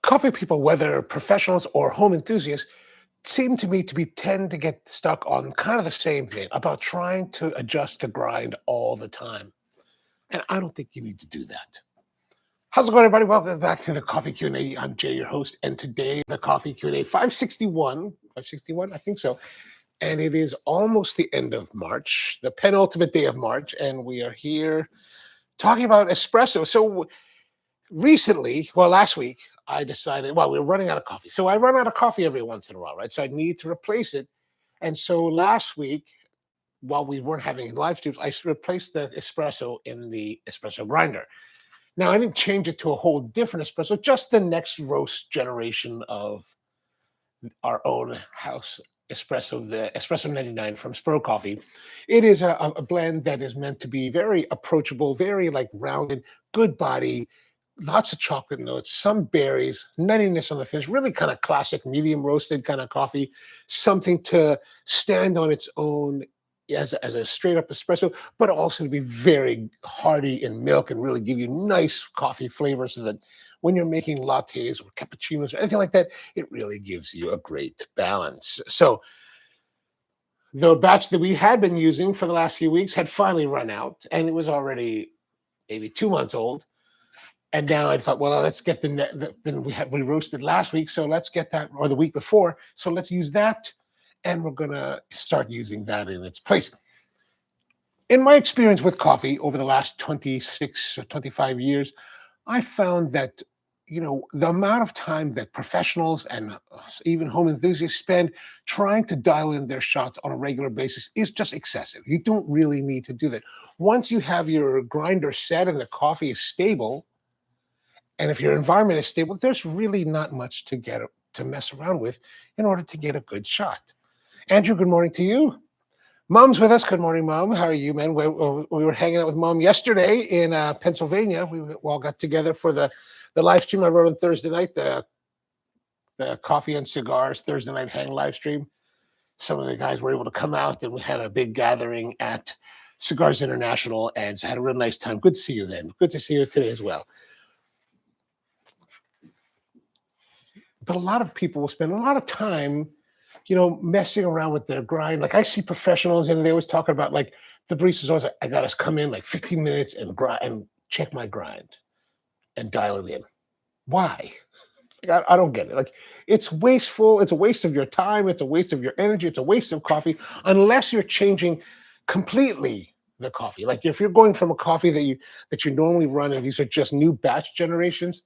Coffee people, whether professionals or home enthusiasts, seem to me to be tend to get stuck on kind of the same thing about trying to adjust the grind all the time. And I don't think you need to do that. How's it going, everybody? Welcome back to the Coffee Q&A. I'm Jay, your host, and today the Coffee Q&A 561, I think so. And it is almost the end of March, the penultimate day of March, and we are here talking about espresso. So recently, well, last week, I decided, well, we were running out of coffee. So I run out of coffee every once in a while, right? So I need to replace it. And so last week, while we weren't having live streams, I replaced the espresso in the espresso grinder. Now, I didn't change it to a whole different espresso, just the next roast generation of our own house espresso, the Espresso 99 from Spro Coffee. It is a blend that is meant to be very approachable, very like rounded, good body, lots of chocolate notes, some berries, nuttiness on the finish, really kind of classic medium roasted kind of coffee, something to stand on its own as a straight up espresso, but also to be very hearty in milk and really give you nice coffee flavors so that when you're making lattes or cappuccinos or anything like that, it really gives you a great balance. So the batch that we had been using for the last few weeks had finally run out, and it was already maybe 2 months old. And now I thought, well, let's get then we roasted last week, so let's get that, or the week before, so let's use that, and we're gonna start using that in its place. In my experience with coffee over the last 26 or 25 years, I found that the amount of time that professionals and even home enthusiasts spend trying to dial in their shots on a regular basis is just excessive. You don't really need to do that. Once you have your grinder set and the coffee is stable, and if your environment is stable, there's really not much to mess around with in order to get a good shot. Andrew, good morning to you. Mom's with us. Good morning, Mom. How are you, man? We were hanging out with Mom yesterday in Pennsylvania. We all got together for the live stream I wrote on Thursday night, the Coffee and Cigars Thursday night hang live stream. Some of the guys were able to come out, and we had a big gathering at Cigars International, and had a real nice time. Good to see you then. Good to see you today as well. But a lot of people will spend a lot of time, messing around with their grind. Like I see professionals and they always talk about like the baristas always like, I got to come in like 15 minutes and grind and check my grind and dial it in. Why? Like, I don't get it. Like it's wasteful. It's a waste of your time. It's a waste of your energy. It's a waste of coffee unless you're changing completely the coffee. Like if you're going from a coffee that you normally run and these are just new batch generations,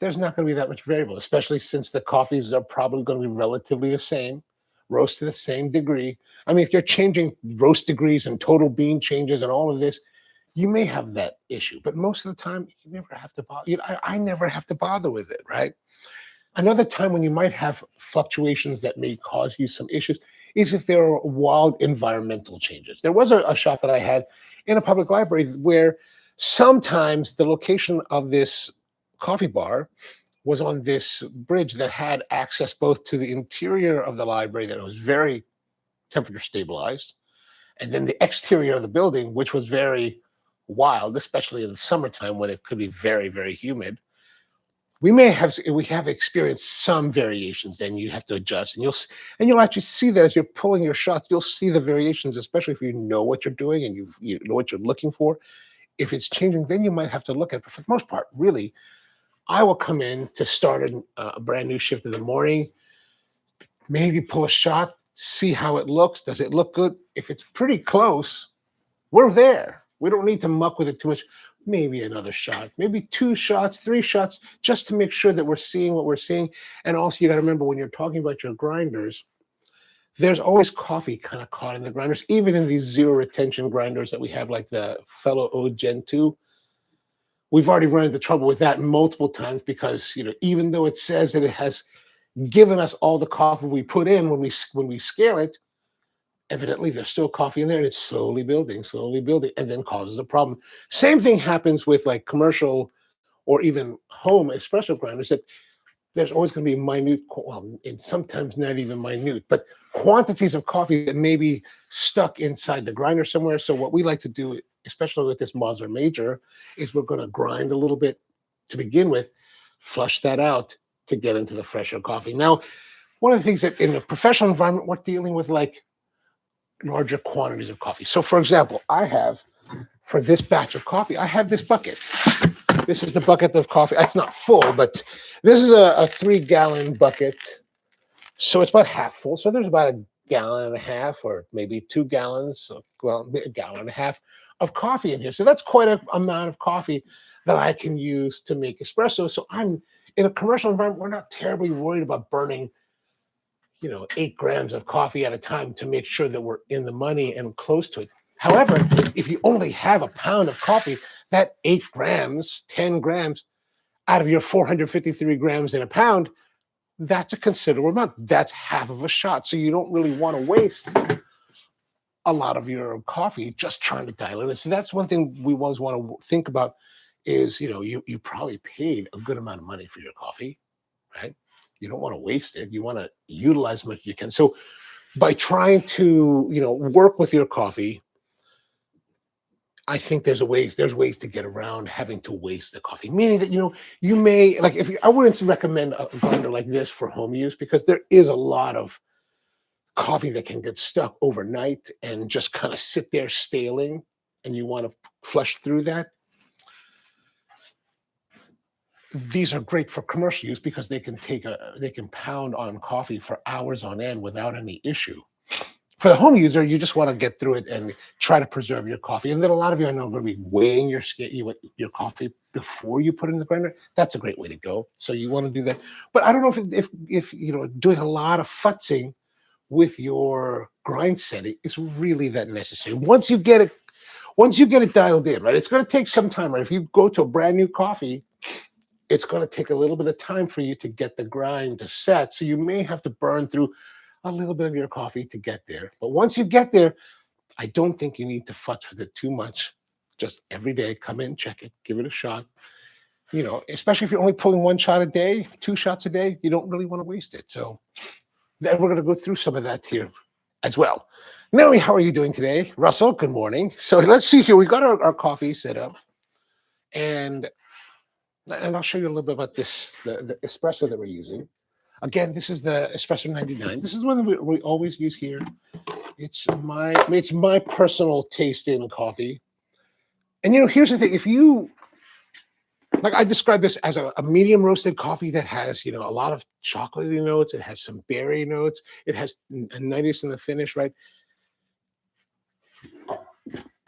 there's not going to be that much variable, especially since the coffees are probably going to be relatively the same, roast to the same degree. I mean, if you're changing roast degrees and total bean changes and all of this, you may have that issue. But most of the time, you never have to bother. I never have to bother with it, right? Another time when you might have fluctuations that may cause you some issues is if there are wild environmental changes. There was a shop that I had in a public library where sometimes the location of this coffee bar was on this bridge that had access both to the interior of the library that was very temperature stabilized, and then the exterior of the building, which was very wild, especially in the summertime when it could be very, very humid. We have experienced some variations, and you have to adjust, and you'll actually see that as you're pulling your shots. You'll see the variations, especially if you know what you're doing and you know what you're looking for. If it's changing, then you might have to look at it. But for the most part, really, I will come in to start a brand new shift in the morning, maybe pull a shot, see how it looks. Does it look good? If it's pretty close, we're there. We don't need to muck with it too much. Maybe another shot, maybe 2 shots, 3 shots, just to make sure that we're seeing what we're seeing. And also, you got to remember when you're talking about your grinders, there's always coffee kind of caught in the grinders, even in these zero retention grinders that we have, like the Fellow O Gen 2. We've already run into trouble with that multiple times because, even though it says that it has given us all the coffee we put in when we scale it, evidently there's still coffee in there and it's slowly building, and then causes a problem. Same thing happens with like commercial or even home espresso grinders, that there's always going to be minute, and sometimes not even minute, but quantities of coffee that may be stuck inside the grinder somewhere. So what we like to do, especially with this Mazda Major, is we're going to grind a little bit to begin with, flush that out, to get into the fresher coffee. Now, one of the things that in the professional environment, we're dealing with like larger quantities of coffee. So for example, I have, for this batch of coffee, I have this bucket. This is the bucket of coffee. It's not full, but this is a 3-gallon bucket. So it's about half full. So there's about a gallon and a half, or maybe 2 gallons, well, a gallon and a half of coffee in here. So that's quite an amount of coffee that I can use to make espresso. So I'm in a commercial environment, we're not terribly worried about burning, 8 grams of coffee at a time to make sure that we're in the money and close to it. However, if you only have a pound of coffee, that 8 grams, 10 grams out of your 453 grams in a pound, that's a considerable amount. That's half of a shot. So you don't really want to waste a lot of your coffee just trying to dial it in. So that's one thing we always want to think about is, you probably paid a good amount of money for your coffee, right? You don't want to waste it. You want to utilize as much as you can. So by trying to, work with your coffee, I think there's ways to get around having to waste the coffee. Meaning that, you may, like, I wouldn't recommend a grinder like this for home use, because there is a lot of coffee that can get stuck overnight and just kind of sit there staling, and you want to flush through that. These are great for commercial use because they can pound on coffee for hours on end without any issue. For the home user, you just want to get through it and try to preserve your coffee. And then a lot of you I know are going to be weighing your your coffee before you put it in the grinder. That's a great way to go. So you want to do that. But I don't know if doing a lot of futzing with your grind setting is really that necessary. Once you get it dialed in, right? It's going to take some time, right? If you go to a brand new coffee, it's going to take a little bit of time for you to get the grind to set. So you may have to burn through a little bit of your coffee to get there. But once you get there, I don't think you need to futz with it too much. Just every day, come in, check it, give it a shot. Especially if you're only pulling 1 shot a day, 2 shots a day, you don't really want to waste it. So then we're going to go through some of that here as well. Naomi, how are you doing today? Russell, good morning. So let's see here. We got our coffee set up, and I'll show you a little bit about this, the espresso that we're using. Again, this is the Espresso 99. This is one that we always use here. It's my personal taste in coffee. And here's the thing: if you like, I describe this as a medium roasted coffee that has a lot of chocolatey notes. It has some berry notes. It has a nuttiness in the finish, right?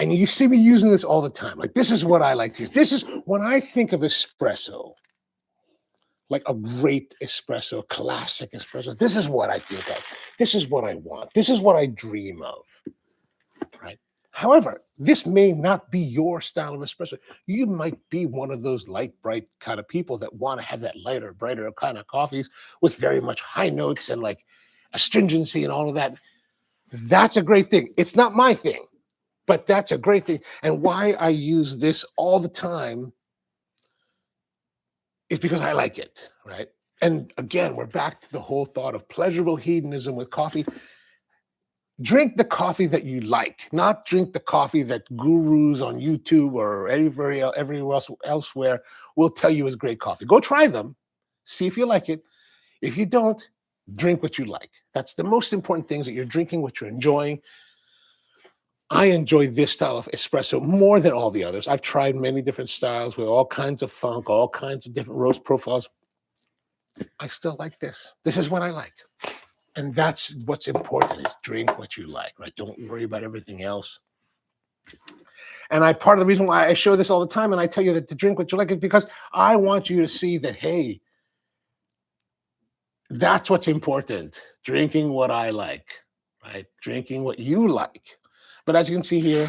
And you see me using this all the time. Like, this is what I like to use. This is when I think of espresso, like a great espresso, classic espresso. This is what I think of. This is what I want. This is what I dream of, right? However, this may not be your style of espresso. You might be one of those light, bright kind of people that want to have that lighter, brighter kind of coffees with very much high notes and like astringency and all of that. That's a great thing. It's not my thing, but that's a great thing. And why I use this all the time is because I like it, right? And again, we're back to the whole thought of pleasurable hedonism with coffee. Drink the coffee that you like, not drink the coffee that gurus on YouTube or everywhere elsewhere will tell you is great coffee. Go try them, see if you like it. If you don't, drink what you like. That's the most important thing, is that you're drinking what you're enjoying. I enjoy this style of espresso more than all the others. I've tried many different styles with all kinds of funk, all kinds of different roast profiles. I still like this. This is what I like. And that's what's important, is drink what you like, right? Don't worry about everything else. And part of the reason why I show this all the time and I tell you that to drink what you like is because I want you to see that, hey, that's what's important. Drinking what I like, right? Drinking what you like. But as you can see here,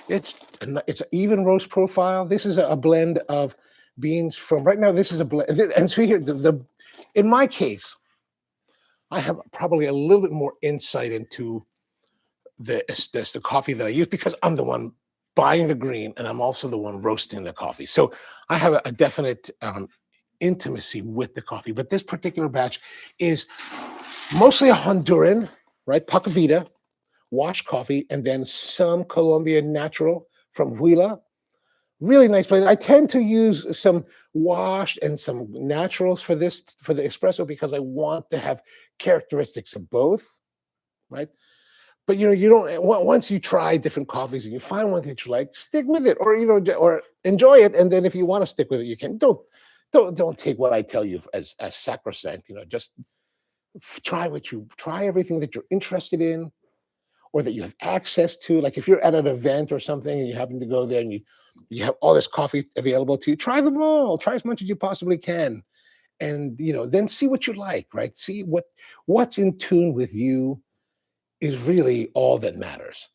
it's an even roast profile. This is a blend of beans from, right now, this is a blend. And so here, in my case, I have probably a little bit more insight into the coffee that I use, because I'm the one buying the green and I'm also the one roasting the coffee. So I have a definite intimacy with the coffee. But this particular batch is mostly a Honduran, right? Pacavita, washed coffee, and then some Colombian natural from Huila, Really nice blend. I tend to use some washed and some naturals for this, for the espresso, because I want to have characteristics of both, right? But you don't once you try different coffees and you find one that you like, stick with it, or or enjoy it. And then if you want to stick with it, you can. Don't take what I tell you as sacrosanct. Just try everything that you're interested in or that you have access to. Like if you're at an event or something and you happen to go there and you have all this coffee available to you, try them all. Try as much as you possibly can, and then see what you like. Right? See what's in tune with you is really all that matters.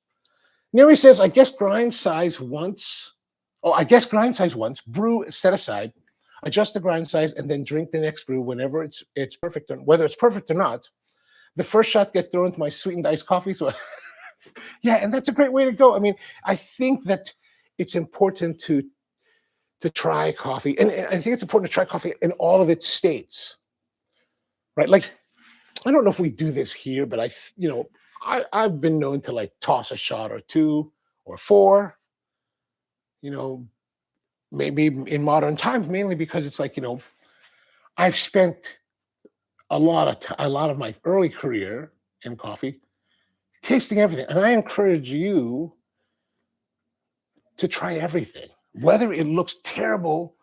Neri says, I guess grind size once. Oh, I guess grind size once. Brew set aside. Adjust the grind size and then drink the next brew whenever it's perfect, or whether it's perfect or not. The first shot gets thrown into my sweetened iced coffee. So yeah, and that's a great way to go. I mean, I think that it's important to try coffee, and I think it's important to try coffee in all of its states, right? Like, I don't know if we do this here, but I've been known to like toss a shot or two or four, you know, maybe in modern times, mainly because it's like, I've spent a lot of my early career in coffee tasting everything, and I encourage you to try everything, whether it looks terrible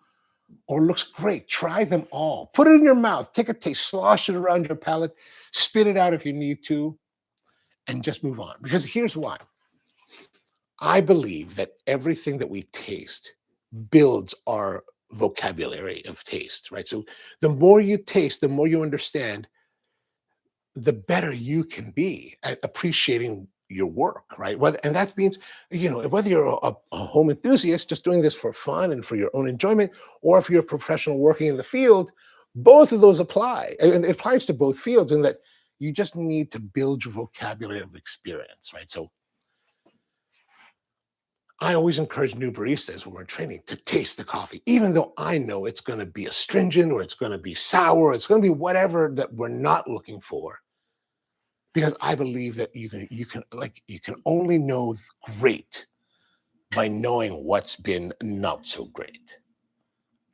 or looks great. Try them all. Put it in your mouth. Take a taste. Slosh it around your palate. Spit it out if you need to, and just move on. Because here's why. I believe that everything that we taste builds our vocabulary of taste, right? So the more you taste, the more you understand, the better you can be at appreciating your work, right? And that means, whether you're a home enthusiast just doing this for fun and for your own enjoyment, or if you're a professional working in the field, both of those apply. And it applies to both fields in that you just need to build your vocabulary of experience, right? So I always encourage new baristas when we're training to taste the coffee, even though I know it's going to be astringent or it's going to be sour, it's going to be whatever that we're not looking for. Because I believe that you can only know great by knowing what's been not so great.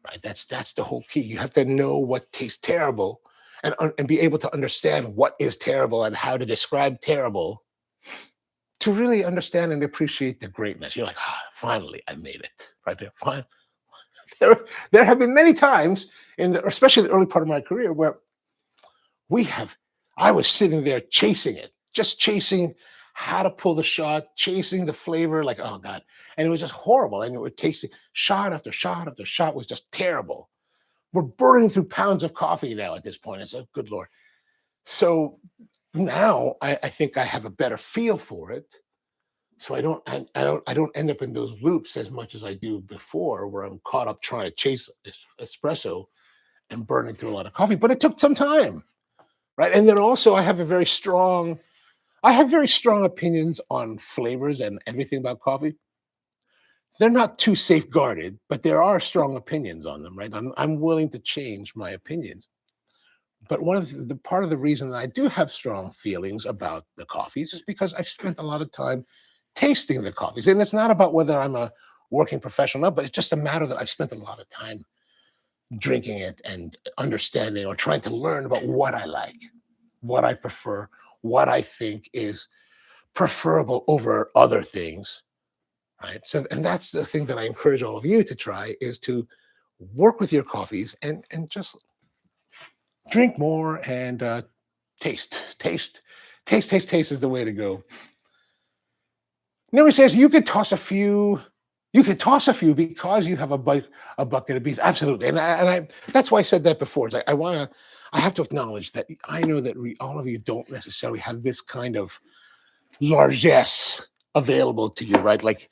Right? That's the whole key. You have to know what tastes terrible and be able to understand what is terrible and how to describe terrible to really understand and appreciate the greatness. You're like, finally, I made it. Right there. Fine. There have been many times especially the early part of my career where I was sitting there chasing it, just chasing how to pull the shot, chasing the flavor, like, oh God. And it was just horrible. And it would taste shot after shot after shot was just terrible. We're burning through pounds of coffee now at this point. It's like, good Lord. So now I think I have a better feel for it. So I don't end up in those loops as much as I do before, where I'm caught up trying to chase espresso and burning through a lot of coffee. But it took some time. Right. And then also I have very strong opinions on flavors and everything about coffee. They're not too safeguarded, but there are strong opinions on them, right? I'm willing to change my opinions. But one of the part of the reason that I do have strong feelings about the coffees is because I've spent a lot of time tasting the coffees. And it's not about whether I'm a working professional, but it's just a matter that I've spent a lot of time drinking it and understanding or trying to learn about what I like, what I prefer, what I think is preferable over other things, right? So, and that's the thing that I encourage all of you to try is to work with your coffees and just drink more and taste is the way to go. Neri says you could toss a few. You could toss a few because you have a bucket of beans. Absolutely, and I that's why I said that before. It's like I have to acknowledge that I know that all of you don't necessarily have this kind of largesse available to you, right? Like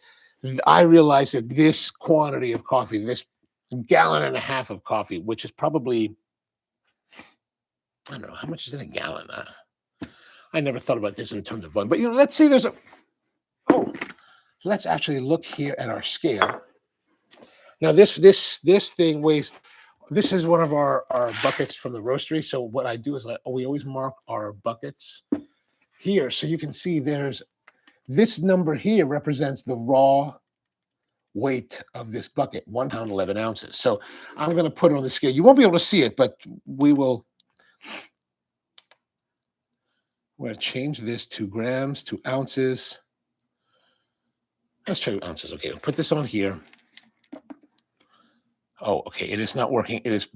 I realize that this quantity of coffee, this gallon and a half of coffee, which is probably, I don't know, how much is in a gallon? I never thought about this in terms of one, but let's see. Oh, let's actually look here at our scale. Now this thing weighs. This is one of our buckets from the roastery. So what I do is we always mark our buckets here, so you can see there's this number here represents the raw weight of this bucket, 1 pound, 11 ounces. So I'm going to put it on the scale. You won't be able to see it, but we will. We're going to change this to grams to ounces. Let's try ounces. Okay, I'll put this on here. Oh, okay. It is not working. It is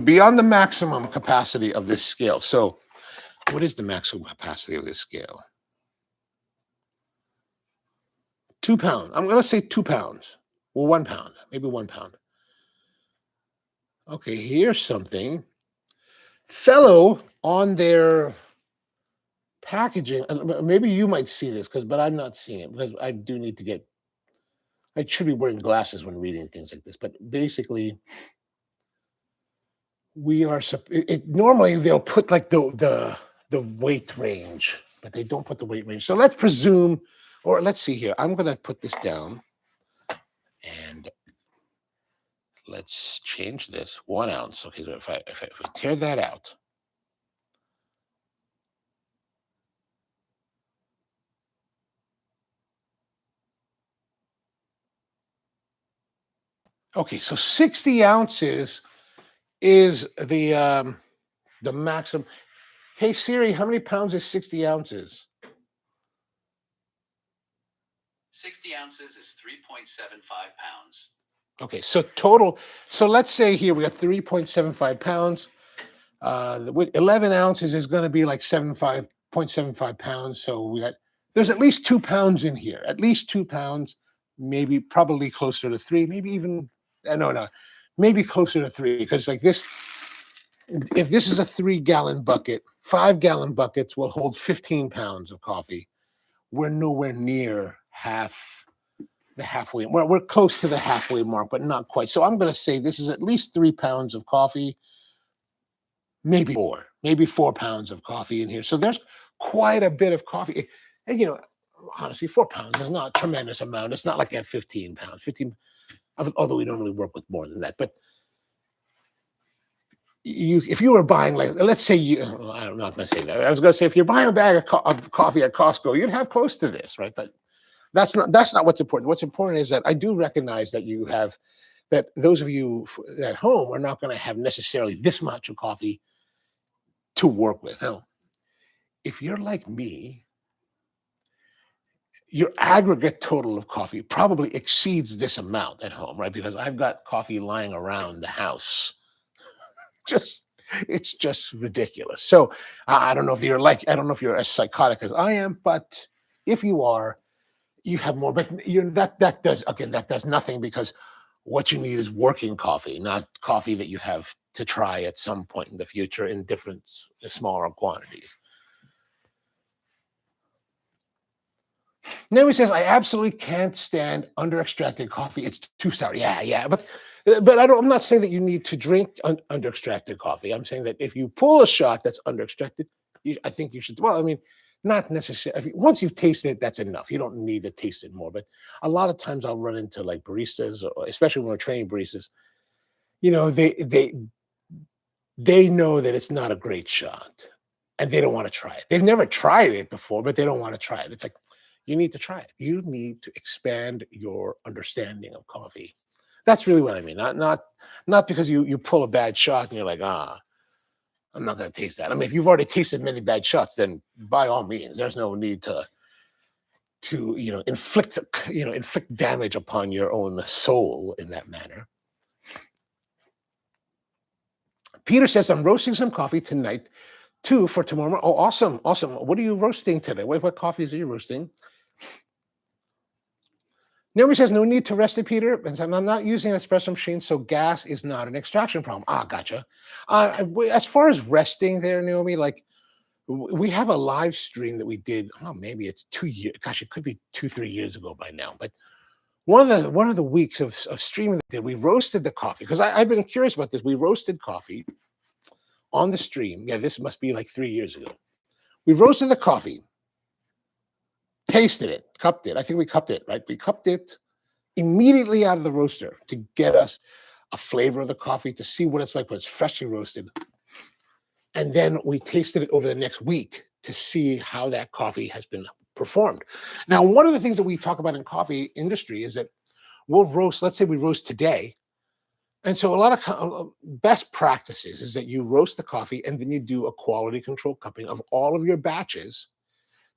beyond the maximum capacity of this scale. So what is the maximum capacity of this scale? 2 pounds. I'm going to say 2 pounds. Or 1 pound. Maybe 1 pound. Okay, here's something. Fellow on their packaging, maybe you might see this, but I'm not seeing it, because I do need to get, I should be wearing glasses when reading things like this. But basically, we are, normally they'll put like the weight range, but they don't put the weight range. So let's presume, or let's see here. I'm going to put this down, and let's change this 1 ounce. Okay, so if I tear that out, okay, so 60 ounces is the maximum. Hey Siri, how many pounds is 60 ounces? 60 ounces is 3.75 pounds. Okay, so total. So let's say here we got 3.75 pounds. With 11 ounces is going to be like 0.75 pounds. So there's at least 2 pounds in here. At least 2 pounds, maybe probably closer to 3, maybe even no, maybe closer to 3, because like this. If this is a 3-gallon bucket, 5-gallon buckets will hold 15 pounds of coffee. We're nowhere near the halfway. We're close to the halfway mark, but not quite. So I'm going to say this is at least 3 pounds of coffee, maybe 4 pounds of coffee in here. So there's quite a bit of coffee. And, honestly, 4 pounds is not a tremendous amount. It's not like at 15 pounds, although we normally work with more than that. But if you were buying, like, let's say I'm not going to say that. I was going to say, if you're buying a bag of coffee at Costco, you'd have close to this, right? But that's not what's important. What's important is that I do recognize that those of you at home are not going to have necessarily this much of coffee to work with. Now, if you're like me, your aggregate total of coffee probably exceeds this amount at home, right? Because I've got coffee lying around the house. It's just ridiculous. So I don't know if you're as psychotic as I am, but if you are, you have more. But that does nothing, because what you need is working coffee, not coffee that you have to try at some point in the future in different smaller quantities. Naomi says, I absolutely can't stand under extracted coffee. It's too sour. Yeah. But I'm not saying that you need to drink under extracted coffee. I'm saying that if you pull a shot that's under extracted, I think you should. Well, I mean, not necessarily. Once you've tasted it, that's enough. You don't need to taste it more. But a lot of times I'll run into like baristas, or especially when we're training baristas, they know that it's not a great shot, and they don't want to try it. They've never tried it before, but they don't want to try it. It's like, you need to try it. You need to expand your understanding of coffee. That's really what I mean. Not because you pull a bad shot and you're like, I'm not going to taste that. I mean, if you've already tasted many bad shots, then by all means, there's no need to inflict damage upon your own soul in that manner. Peter says, I'm roasting some coffee tonight too for tomorrow. Oh, awesome. What are you roasting today? What coffees are you roasting? Naomi says, no need to rest it, Peter. And I'm not using an espresso machine, so gas is not an extraction problem. Gotcha. As far as resting there, Naomi, like, we have a live stream that we did. Oh, maybe it's 2 years. Gosh, it could be 2-3 years ago by now. But one of the weeks of streaming that we roasted the coffee, because I've been curious about this. We roasted coffee on the stream. Yeah, this must be like 3 years ago. We roasted the coffee, tasted it, cupped it. I think we cupped it, right? We cupped it immediately out of the roaster to get us a flavor of the coffee, to see what it's like when it's freshly roasted. And then we tasted it over the next week to see how that coffee has been performed. Now, one of the things that we talk about in coffee industry is that we'll roast, let's say we roast today. And so a lot of best practices is that you roast the coffee and then you do a quality control cupping of all of your batches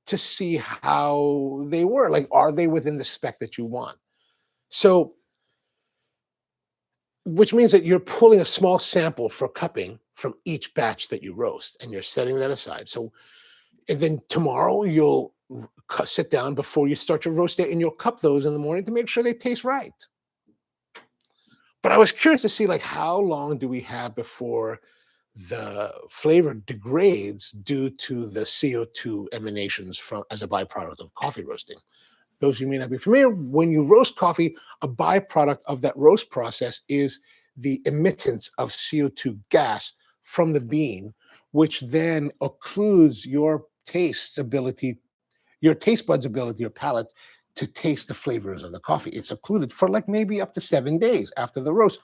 to see how they were. Like, are they within the spec that you want? So, which means that you're pulling a small sample for cupping from each batch that you roast and you're setting that aside. So, and then tomorrow you'll sit down before you start your roast day and you'll cup those in the morning to make sure they taste right. But I was curious to see, like, how long do we have before the flavor degrades due to the CO2 emanations from as a byproduct of coffee roasting. Those of you may not be familiar, when you roast coffee, a byproduct of that roast process is the emittance of CO2 gas from the bean, which then occludes your taste buds ability, your palate to taste the flavors of the coffee. It's occluded for like maybe up to 7 days after the roast.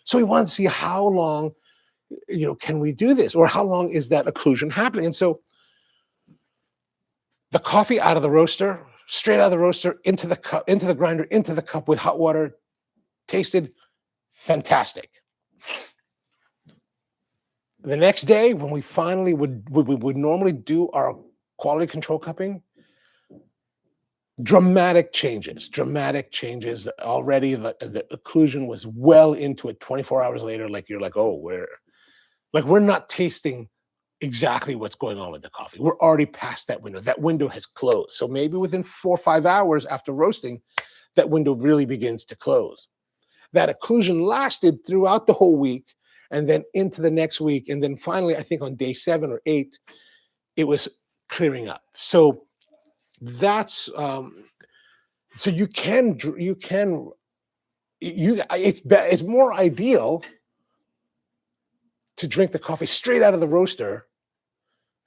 So we wanted to see how long, can we do this? Or how long is that occlusion happening? And so the coffee out of the roaster, straight out of the roaster, into the cup, into the grinder, into the cup with hot water, tasted fantastic. The next day, when we finally would normally do our quality control cupping, dramatic changes. Already the occlusion was well into it 24 hours later. Like, you're like, oh, we're not tasting exactly what's going on with the coffee. We're already past that window. That window has closed. So maybe within 4 or 5 hours after roasting, that window really begins to close. That occlusion lasted throughout the whole week and then into the next week. And then finally, I think on day 7 or 8, it was clearing up. So that's so it's more ideal to drink the coffee straight out of the roaster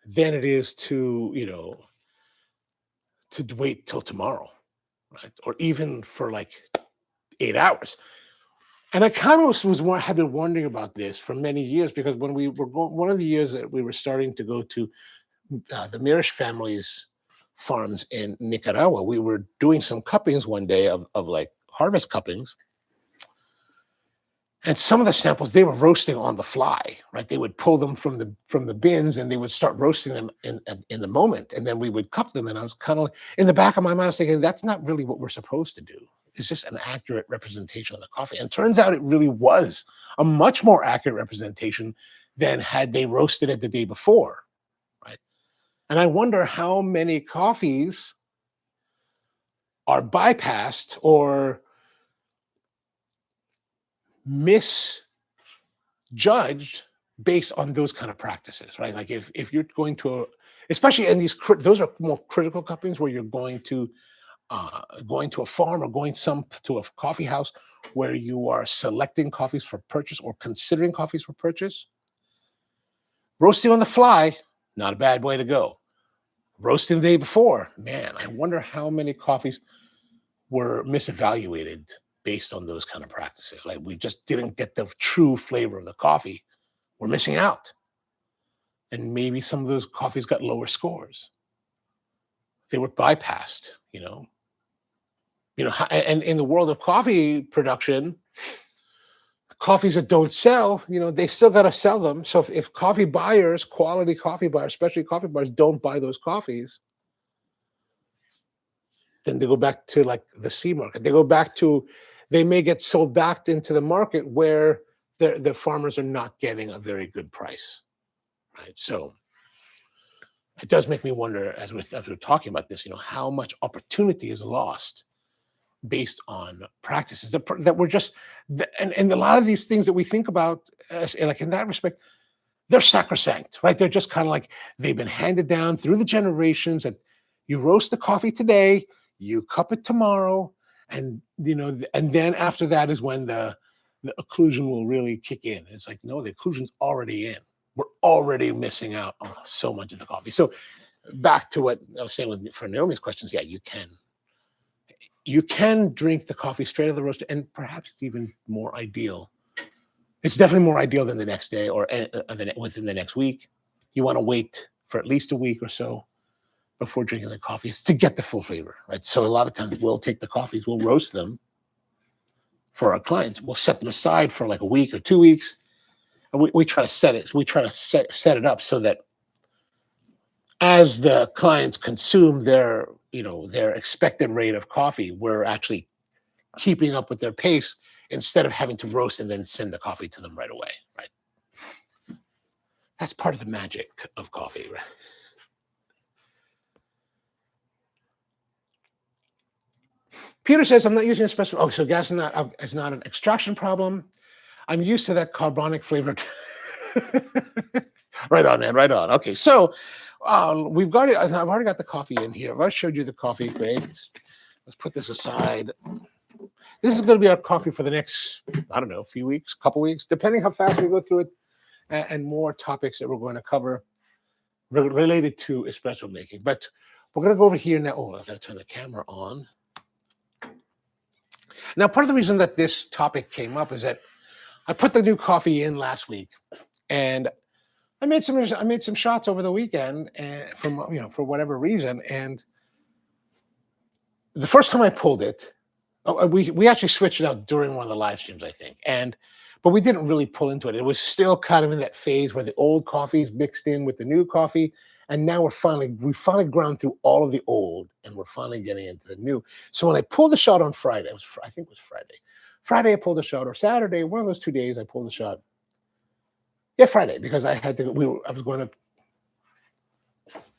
than it is to wait till tomorrow, right? Or even for like 8 hours. And I kind of had been wondering about this for many years, because when we were going, one of the years that we were starting to go to the Mirish family's farms in Nicaragua, we were doing some cuppings one day of like harvest cuppings. And some of the samples, they were roasting on the fly, right? They would pull them from the bins and they would start roasting them in the moment. And then we would cup them. And I was kind of, in the back of my mind, I was thinking, that's not really what we're supposed to do. It's just an accurate representation of the coffee. And it turns out it really was a much more accurate representation than had they roasted it the day before, right? And I wonder how many coffees are bypassed or misjudged based on those kind of practices, right? Like if you're going to, especially in those are more critical cuppings where you're going to a farm or going to a coffee house where you are selecting coffees for purchase or considering coffees for purchase. Roasting on the fly, not a bad way to go. Roasting the day before, man, I wonder how many coffees were misevaluated based on those kind of practices. Like, we just didn't get the true flavor of the coffee. We're missing out. And maybe some of those coffees got lower scores. They were bypassed, and in the world of coffee production, coffees that don't sell, they still got to sell them. So if coffee buyers, quality coffee buyers, especially coffee buyers, don't buy those coffees, then they go back to like the C market. They may get sold back into the market where the farmers are not getting a very good price, right? So it does make me wonder, as we're talking about this, how much opportunity is lost based on practices that we're just, and a lot of these things that we think about, like in that respect, they're sacrosanct, right? They're just kind of like, they've been handed down through the generations, that you roast the coffee today, you cup it tomorrow, and and then after that is when the occlusion will really kick in. It's like, no, the occlusion's already in. We're already missing out on so much of the coffee. So back to what I was saying for Naomi's questions, yeah, you can drink the coffee straight out of the roaster, and perhaps it's even more ideal. It's definitely more ideal than the next day or within the next week. You want to wait for at least a week or so before drinking the coffees to get the full flavor, right? So a lot of times we'll take the coffees, we'll roast them, for our clients. We'll set them aside for like a week or 2 weeks, and we try to set it. We try to set it up so that as the clients consume their their expected rate of coffee, we're actually keeping up with their pace instead of having to roast and then send the coffee to them right away. Right. That's part of the magic of coffee, right? Peter says, I'm not using espresso. Oh, so gas is not an extraction problem. I'm used to that carbonic flavored. Right on, man. Right on. Okay, so we've got it. I've already got the coffee in here. I've already showed you the coffee. Great. Let's put this aside. This is going to be our coffee for the next, I don't know, few weeks, couple weeks, depending how fast we go through it, and more topics that we're going to cover related to espresso making. But we're going to go over here now. Oh, I've got to turn the camera on. Now, part of the reason that this topic came up is that I put the new coffee in last week, and I made some shots over the weekend, and from for whatever reason. And the first time I pulled it, we actually switched it out during one of the live streams, I think, but we didn't really pull into it. It was still kind of in that phase where the old coffees mixed in with the new coffee, and now we finally ground through all of the old, and we're finally getting into the new. So when I pulled the shot on Friday, I think it was Friday. Friday I pulled the shot, or Saturday, one of those 2 days I pulled the shot. Yeah, Friday, because I had to. I was going up.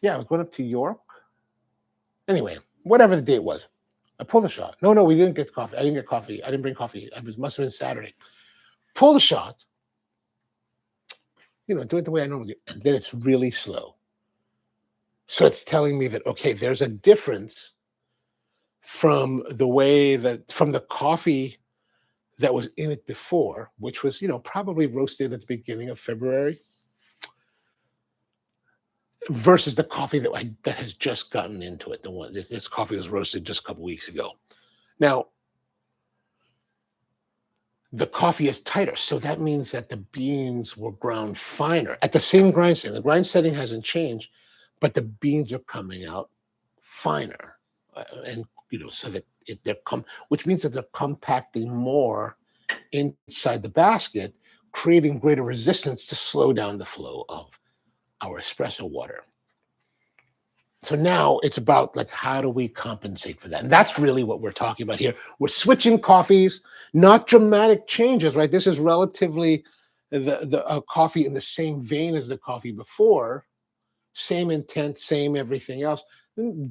Yeah, I was going up to York. Anyway, whatever the date was, I pulled the shot. No, we didn't get coffee. I didn't get coffee. I didn't bring coffee. It must have been Saturday. Pull the shot. Do it the way I normally do, and then it's really slow. So it's telling me that okay, there's a difference from the coffee that was in it before, which was probably roasted at the beginning of February, versus the coffee that has just gotten into it. This coffee was roasted just a couple weeks ago. Now, the coffee is tighter, so that means that the beans were ground finer at the same grind setting. The grind setting hasn't changed, but the beans are coming out finer, and so that which means that they're compacting more inside the basket, creating greater resistance to slow down the flow of our espresso water. So now it's about how do we compensate for that? And that's really what we're talking about here. We're switching coffees, not dramatic changes, right? This is relatively the coffee in the same vein as the coffee before, same intent, same everything else.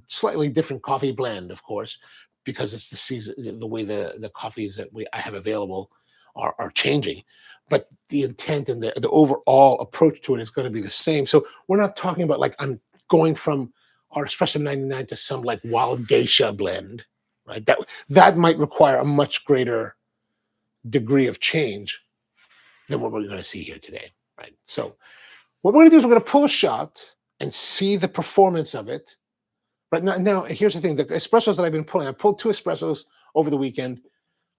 Slightly different coffee blend, of course, because it's the season, the way the coffees that I have available are changing. But the intent and the overall approach to it is going to be the same. So we're not talking about I'm going from our Espresso 99 to some wild geisha blend, right? That might require a much greater degree of change than what we're going to see here today, right? So what we're going to do is we're going to pull a shot and see the performance of it. Right now, here's the thing: the espressos that I've been pulling, I pulled 2 espressos over the weekend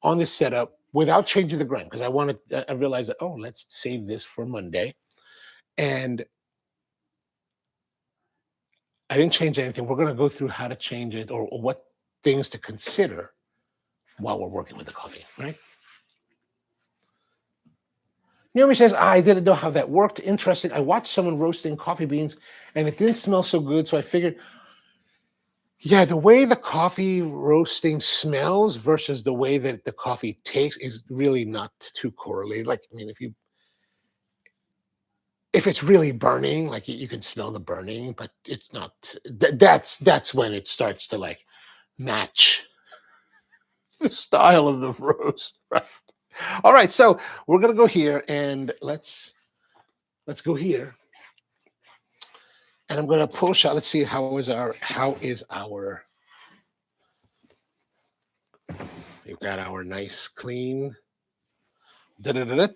on this setup without changing the grind because I realized that let's save this for Monday, and I didn't change anything. We're going to go through how to change it or what things to consider while we're working with the coffee, right? Naomi says, I didn't know how that worked. Interesting. I watched someone roasting coffee beans and it didn't smell so good. So I figured, yeah, the way the coffee roasting smells versus the way that the coffee tastes is really not too correlated. If it's really burning, you can smell the burning, but it's not. That's when it starts to match the style of the roast, right? All right, so we're gonna go here and let's go here, and I'm gonna pull a shot. Let's see how is our. We've got our nice clean. Da-da-da-da.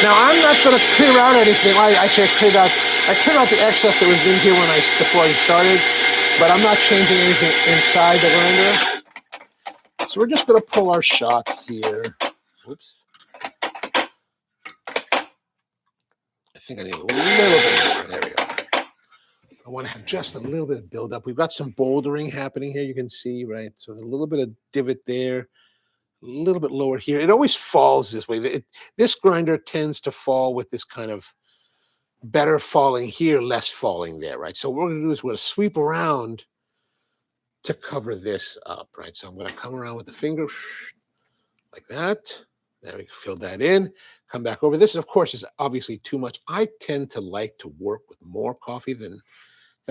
Now I'm not gonna clear out anything. I cleared out the excess that was in here before I started, but I'm not changing anything inside the grinder. So we're just gonna pull our shot here. Whoops. I think I need a little bit more. There we go. I want to have just a little bit of buildup. We've got some bouldering happening here. You can see, right? So there's a little bit of divot there, a little bit lower here. It always falls this way. This grinder tends to fall with this kind of better falling here, less falling there, right? So what we're going to do is we're going to sweep around to cover this up, right? So I'm going to come around with the finger like that. There, we can fill that in. Come back over. This, of course, is obviously too much. I tend to like to work with more coffee than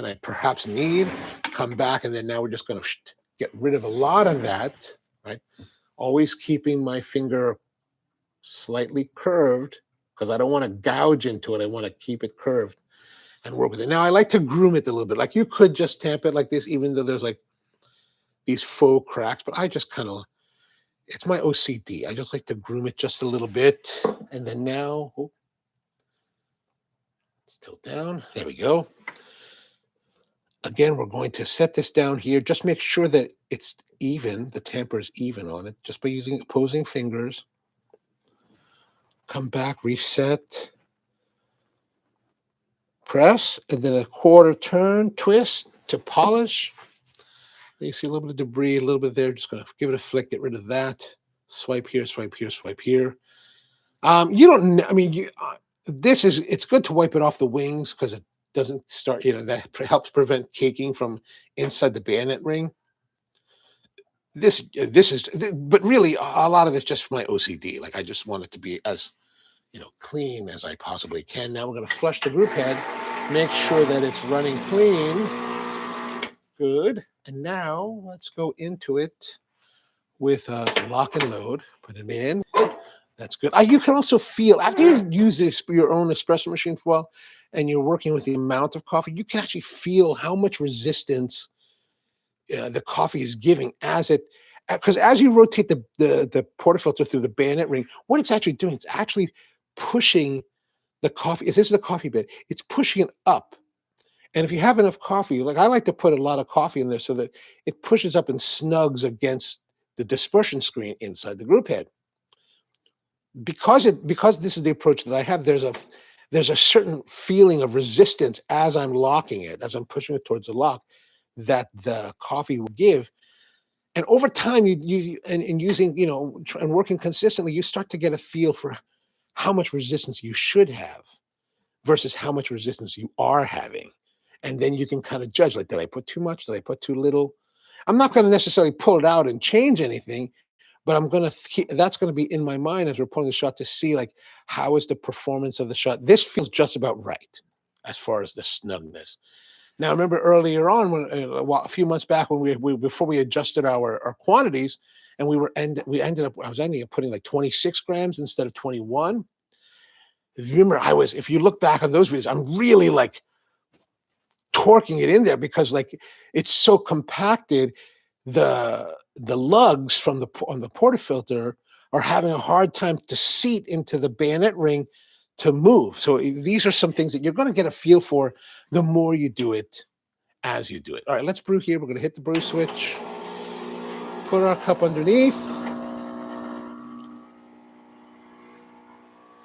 I perhaps need. Come back, and then now we're just going to get rid of a lot of that, right? Always keeping my finger slightly curved because I don't want to gouge into it. I want to keep it curved and work with it. Now, I like to groom it a little bit. Like you could just tamp it like this, even though there's like these faux cracks, but I just kind of, it's my OCD. I just like to groom it just a little bit. And then now, oh, tilt down. There we go. Again, we're going to set this down here. Just make sure that it's even, the tamper is even on it, just by using opposing fingers. Come back, reset, press, and then a quarter turn, twist to polish. You see a little bit of debris, a little bit there. Just going to give it a flick, get rid of that. Swipe here, swipe here, swipe here. You don't, I mean, it's good to wipe it off the wings because it doesn't start, that helps prevent caking from inside the bayonet ring. This is, but really a lot of it's just for my OCD. Like I just want it to be as, clean as I possibly can. Now we're going to flush the group head, make sure that it's running clean. Good. And now let's go into it with lock and load. Put it in. That's good. You can also feel, after you use your own espresso machine for a while, and you're working with the amount of coffee, you can actually feel how much resistance the coffee is giving because as you rotate the portafilter through the bayonet ring, what it's actually doing, it's actually pushing the coffee. If this is a coffee bed, it's pushing it up. And if you have enough coffee, like I like to put a lot of coffee in there so that it pushes up and snugs against the dispersion screen inside the group head. Because this is the approach that I have, there's a certain feeling of resistance as I'm locking it, as I'm pushing it towards the lock, that the coffee will give. And over time, and using, and working consistently, you start to get a feel for how much resistance you should have versus how much resistance you are having. And then you can kind of judge, like, did I put too much? Did I put too little? I'm not going to necessarily pull it out and change anything, but I'm going to that's going to be in my mind as we're pulling the shot to see, like, how is the performance of the shot? This feels just about right as far as the snugness. Now, remember earlier on, when a few months back, when we before we adjusted our quantities, and I was ending up putting like 26 grams instead of 21. Remember, if you look back on those videos, I'm really like torquing it in there because like it's so compacted. The lugs on the portafilter are having a hard time to seat into the bayonet ring to move. So these are some things that you're going to get a feel for the more you do it as you do it. All right, let's brew here. We're going to hit the brew switch, put our cup underneath.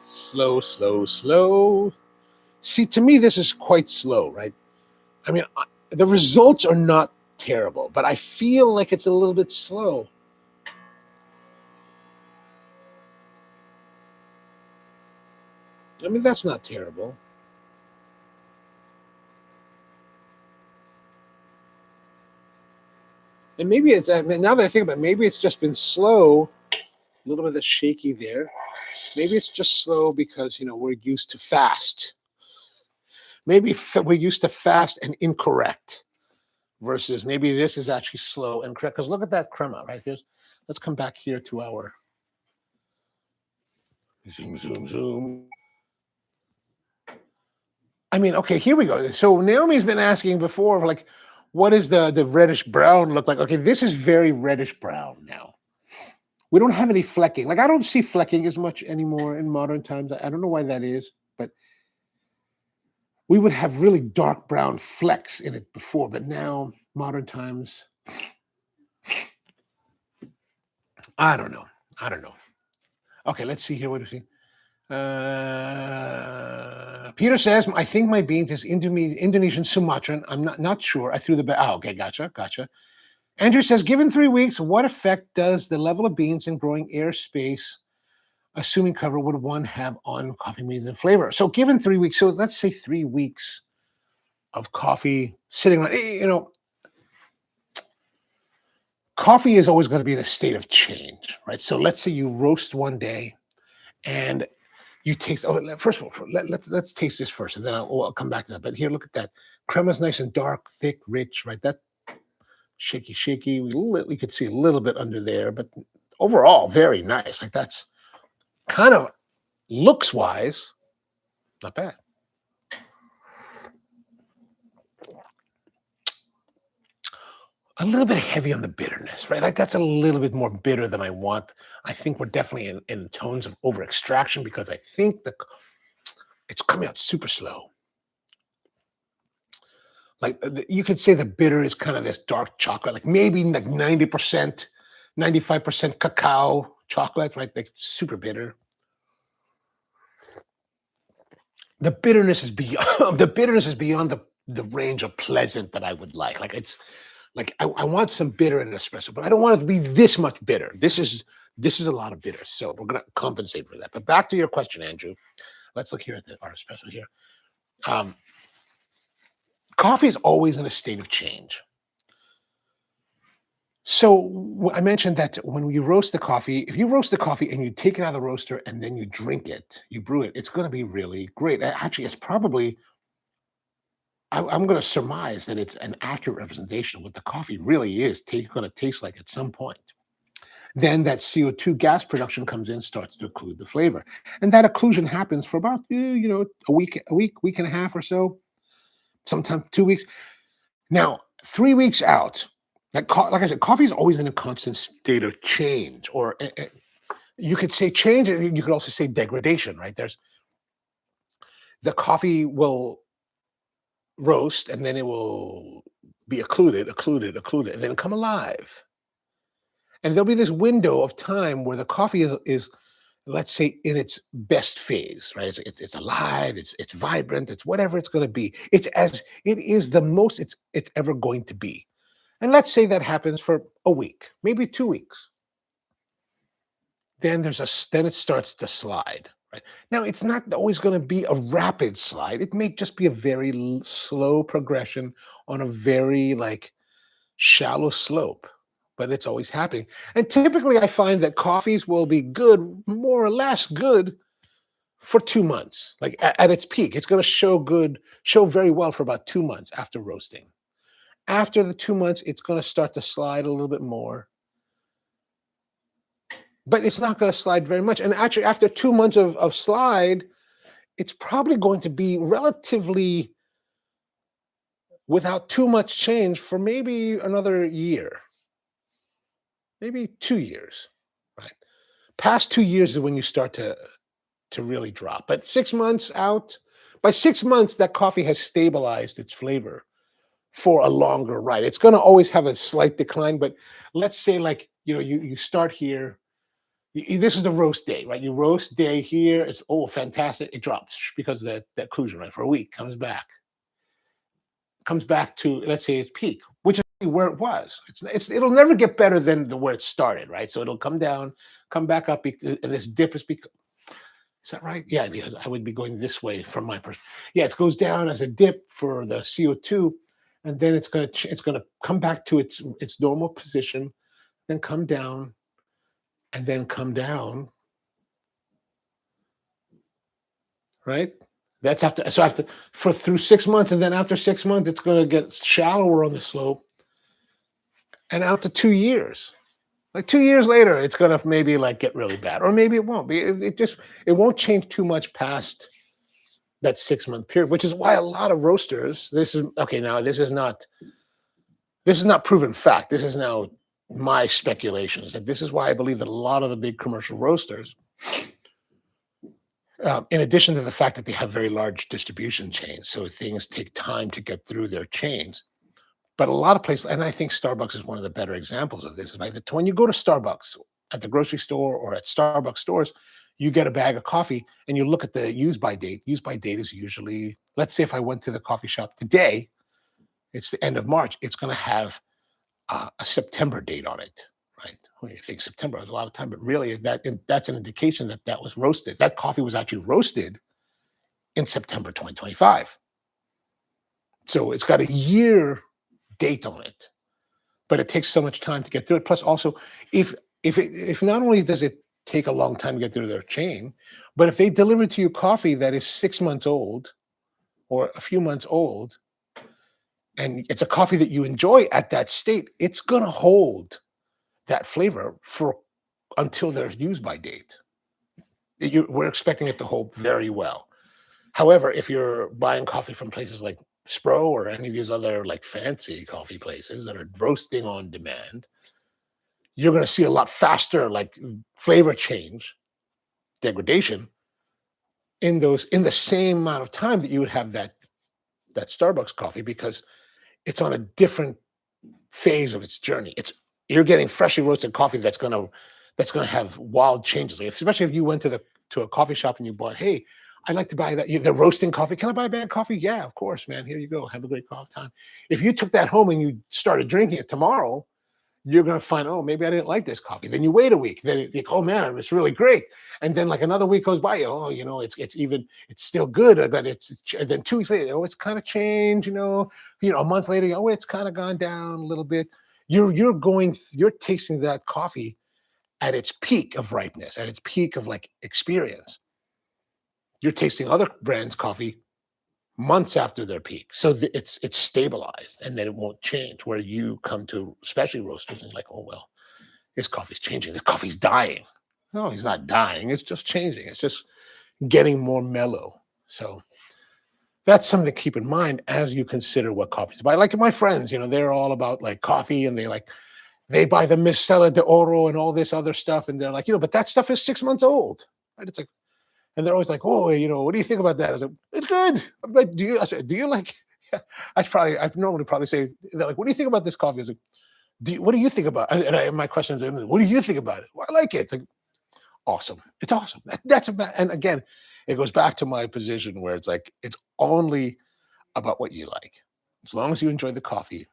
Slow, slow, slow. See, to me, this is quite slow, right? I mean, the results are not terrible, but I feel like it's a little bit slow. I mean, that's not terrible. And maybe it's, now that I think about it, maybe it's just been slow, a little bit of shaky there. Maybe it's just slow because, we're used to fast. Maybe we're used to fast and incorrect versus maybe this is actually slow and correct. Because look at that crema, right? Let's come back here to our zoom, zoom, zoom. I mean, okay, here we go. So Naomi's been asking before, like, what does the reddish brown look like? Okay, this is very reddish brown now. We don't have any flecking. Like, I don't see flecking as much anymore in modern times. I don't know why that is, but we would have really dark brown flecks in it before. But now, modern times, I don't know. I don't know. Okay, let's see here. What do we see? Peter says, I think my beans is Indonesian Sumatran. I'm not sure. I threw the bag. Oh, okay, gotcha. Andrew says, given 3 weeks, what effect does the level of beans in growing airspace, assuming cover, would one have on coffee beans and flavor? So given 3 weeks, so let's say 3 weeks of coffee sitting around, coffee is always going to be in a state of change, right? So let's say you roast one day and you taste. Oh, first of all, let's taste this first, and then I'll come back to that. But here, look at that. Crema's nice and dark, thick, rich, right? That shaky. We could see a little bit under there, but overall, very nice. Like that's kind of looks wise, not bad. A little bit heavy on the bitterness, right? Like that's a little bit more bitter than I want. I think we're definitely in tones of over extraction because I think it's coming out super slow. Like you could say the bitter is kind of this dark chocolate, like maybe like 90%, 95% cacao chocolate, right? Like super bitter. The bitterness is beyond the range of pleasant that I would like. Like it's like I want some bitter in an espresso, but I don't want it to be this much bitter. This is a lot of bitter. So we're gonna compensate for that. But back to your question, Andrew. Let's look here at our espresso here. Coffee is always in a state of change. So I mentioned that when you roast the coffee, if you roast the coffee and you take it out of the roaster and then you drink it, you brew it, it's going to be really great. Actually, it's probably, I'm going to surmise that it's an accurate representation of what the coffee really is going to taste like at some point. Then that CO2 gas production comes in, starts to occlude the flavor. And that occlusion happens for about, a week and a half or so, sometimes 2 weeks. Now, 3 weeks out, like I said, coffee is always in a constant state of change, or you could say change. You could also say degradation, right? The coffee will roast, and then it will be occluded, and then come alive. And there'll be this window of time where the coffee is let's say in its best phase, right? It's alive, it's vibrant, it's whatever it's going to be. It is the most it's ever going to be. And let's say that happens for a week, maybe 2 weeks. Then it starts to slide, right? Now it's not always going to be a rapid slide. It may just be a very slow progression on a very shallow slope, but it's always happening. And typically I find that coffees will be good, more or less good, for 2 months. Like at its peak, it's going to show very well for about 2 months after roasting. After the 2 months, it's going to start to slide a little bit more, but it's not going to slide very much. And actually, after 2 months of slide, it's probably going to be relatively without too much change for maybe another year, maybe 2 years, right? Past 2 years is when you start to really drop. But 6 months out, by 6 months, that coffee has stabilized its flavor for a longer ride. It's going to always have a slight decline, but let's say you start here. This is the roast day, right? You roast day here. It's fantastic. It drops because of that occlusion, right? For a week, comes back to, let's say, its peak, which is where it was. It'll never get better than where it started, right? So it'll come down, come back up, and this dip is because. Is that right? Yeah, because I would be going this way from my perspective. Yeah, it goes down as a dip for the CO2, and then it's gonna come back to its normal position, then come down, and then come down. Right? That's through 6 months, and then after 6 months, it's gonna get shallower on the slope, and out to 2 years. Like 2 years later, it's gonna maybe get really bad, or maybe it won't be. It won't change too much past that 6 month period, which is why a lot of roasters. This is okay. Now this is not proven fact. This is now my speculations. That this is why I believe that a lot of the big commercial roasters, in addition to the fact that they have very large distribution chains, so things take time to get through their chains. But a lot of places, and I think Starbucks is one of the better examples of this, is when you go to Starbucks at the grocery store or at Starbucks stores, you get a bag of coffee and you look at the use by date. Use by date is usually, let's say if I went to the coffee shop today, it's the end of March, it's going to have a September date on it, right? Well, you think September is a lot of time, but really that's an indication that that was roasted. That coffee was actually roasted in September 2025. So it's got a year date on it, but it takes so much time to get through it. Plus, also, if not only does it take a long time to get through their chain, but if they deliver to you coffee that is 6 months old or a few months old, and it's a coffee that you enjoy at that state, it's gonna hold that flavor for until their use by date. We're expecting it to hold very well. However, if you're buying coffee from places like Spro or any of these other like fancy coffee places that are roasting on demand, you're going to see a lot faster like flavor change, degradation in the same amount of time that you would have that Starbucks coffee, because it's on a different phase of its journey. You're getting freshly roasted coffee that's gonna have wild changes. Like, especially if you went to a coffee shop and you bought, hey, I'd like to buy that. The roasting coffee. Can I buy bad coffee? Yeah, of course, man. Here you go. Have a great coffee time. If you took that home and you started drinking it tomorrow, you're going to find, oh, maybe I didn't like this coffee. Then you wait a week. Then you oh man, it's really great. And then like another week goes by, oh, it's still good, but and then 2 weeks later, oh, it's kind of changed. A month later, oh, it's kind of gone down a little bit. You're tasting that coffee at its peak of ripeness, at its peak of like experience. You're tasting other brands' coffee months after their peak, so it's stabilized, and then it won't change. Where you come to, especially roasters, and like, oh well, this coffee's changing. This coffee's dying. No, he's not dying. It's just changing. It's just getting more mellow. So that's something to keep in mind as you consider what coffees to buy. Like my friends, they're all about like coffee, and they buy the Mistela de Oro and all this other stuff, and they're like, but that stuff is 6 months old, right? It's like, and they're always like, oh, what do you think about that? I was like, it's good. I'm like, I said, do you like? I normally probably say, they're like, what do you think about this coffee? I was like, what do you think about? And my question is, what do you think about it? Well, I like it. It's like, awesome. It's awesome. That's about. And again, it goes back to my position where it's like, it's only about what you like. As long as you enjoy the coffee,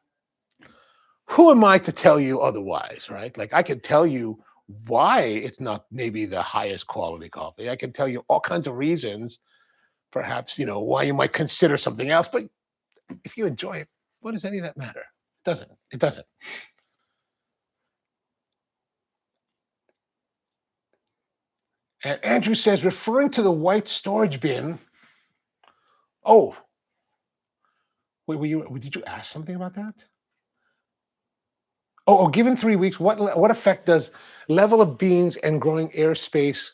who am I to tell you otherwise, right? Like I can tell you why it's not maybe the highest quality coffee. I can tell you all kinds of reasons, perhaps, why you might consider something else. But if you enjoy it, what does any of that matter? It doesn't. It doesn't. And Andrew says, referring to the white storage bin. Oh, wait, did you ask something about that? Oh, given 3 weeks, what effect does level of beans and growing airspace,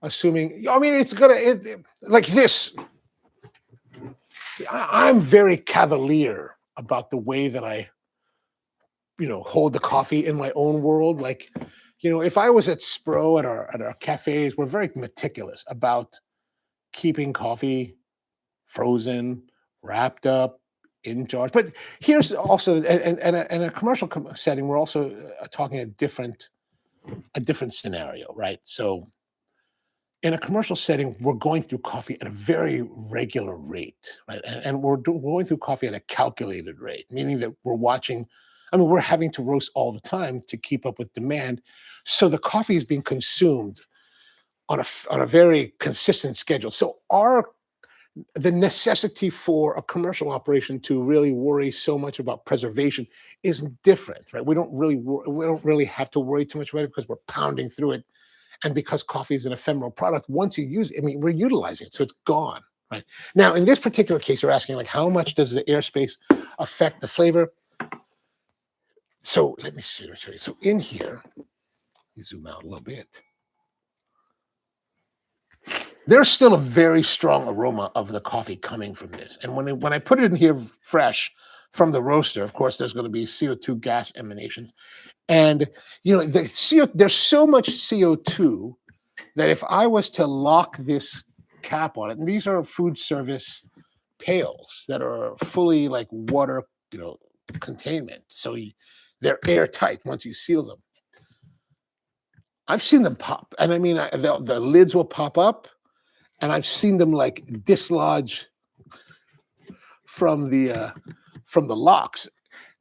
assuming? I mean, it's gonna like this. I'm very cavalier about the way that I, hold the coffee in my own world. Like, if I was at Spro at our cafes, we're very meticulous about keeping coffee frozen, wrapped up, in jars. But here's also, and a commercial setting, we're also talking a different scenario, right? So in a commercial setting, we're going through coffee at a very regular rate, right? And we're going through coffee at a calculated rate, meaning that we're having to roast all the time to keep up with demand. So the coffee is being consumed on a very consistent schedule. So the necessity for a commercial operation to really worry so much about preservation is different, right? We don't really have to worry too much about it because we're pounding through it. And because coffee is an ephemeral product, once you use it, we're utilizing it, so it's gone, right? Now, in this particular case, you're asking, like, how much does the airspace affect the flavor? So let me see. So in here, you zoom out a little bit. There's still a very strong aroma of the coffee coming from this. And when I put it in here fresh from the roaster, of course, there's going to be CO2 gas emanations. And, there's so much CO2 that if I was to lock this cap on it, and these are food service pails that are fully like water, containment. So they're airtight once you seal them. I've seen them pop, and I mean, the lids will pop up, and I've seen them like dislodge from the locks.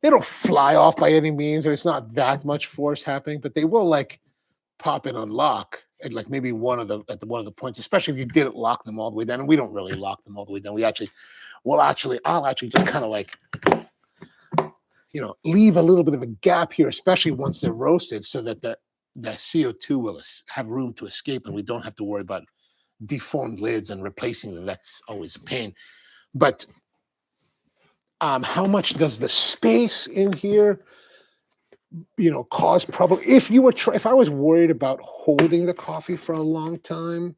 They don't fly off by any means, or it's not that much force happening, but they will like pop and unlock at like maybe one of the points, especially if you didn't lock them all the way down. And we don't really lock them all the way down. I'll actually just kind of like, leave a little bit of a gap here, especially once they're roasted, so that the CO2 will have room to escape, and we don't have to worry about deformed lids and replacing them. That's always a pain. But how much does the space in here, cause problem? If I was worried about holding the coffee for a long time,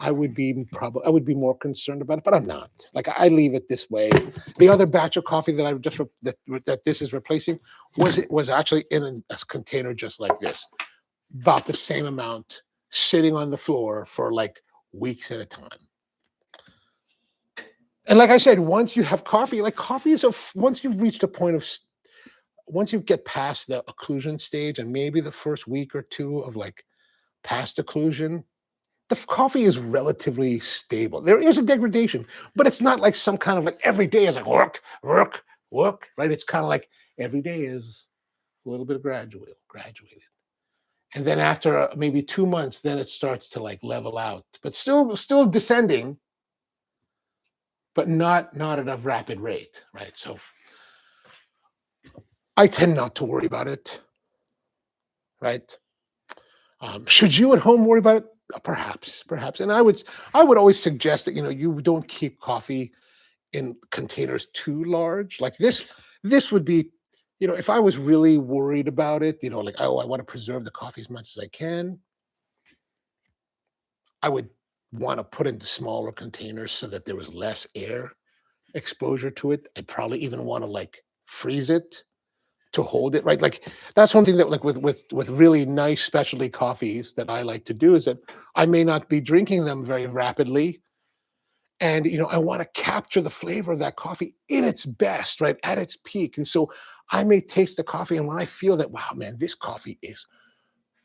I would be more concerned about it, but I'm not. Like, I leave it this way. The other batch of coffee that I just that this is replacing was actually in a container just like this, about the same amount, sitting on the floor for like weeks at a time. And like I said, once you have coffee, like coffee is once you've reached a point of, once you get past the occlusion stage, and maybe the first week or two of like past occlusion, the coffee is relatively stable. There is a degradation, but it's not like some kind of like every day is like work, right? It's kind of like every day is a little bit graduated. And then after maybe 2 months, then it starts to like level out, but still descending, but not at a rapid rate, right? So I tend not to worry about it, right? Should you at home worry about it? Perhaps. And I would always suggest that, you don't keep coffee in containers too large. Like this would be, if I was really worried about it, like, oh, I want to preserve the coffee as much as I can, I would want to put into smaller containers so that there was less air exposure to it. I'd probably even want to like freeze it to hold it, right? Like, that's one thing that, like, with really nice specialty coffees that I like to do, is that I may not be drinking them very rapidly, and I want to capture the flavor of that coffee in its best, right, at its peak. And so I may taste the coffee, and when I feel that, wow, man, this coffee is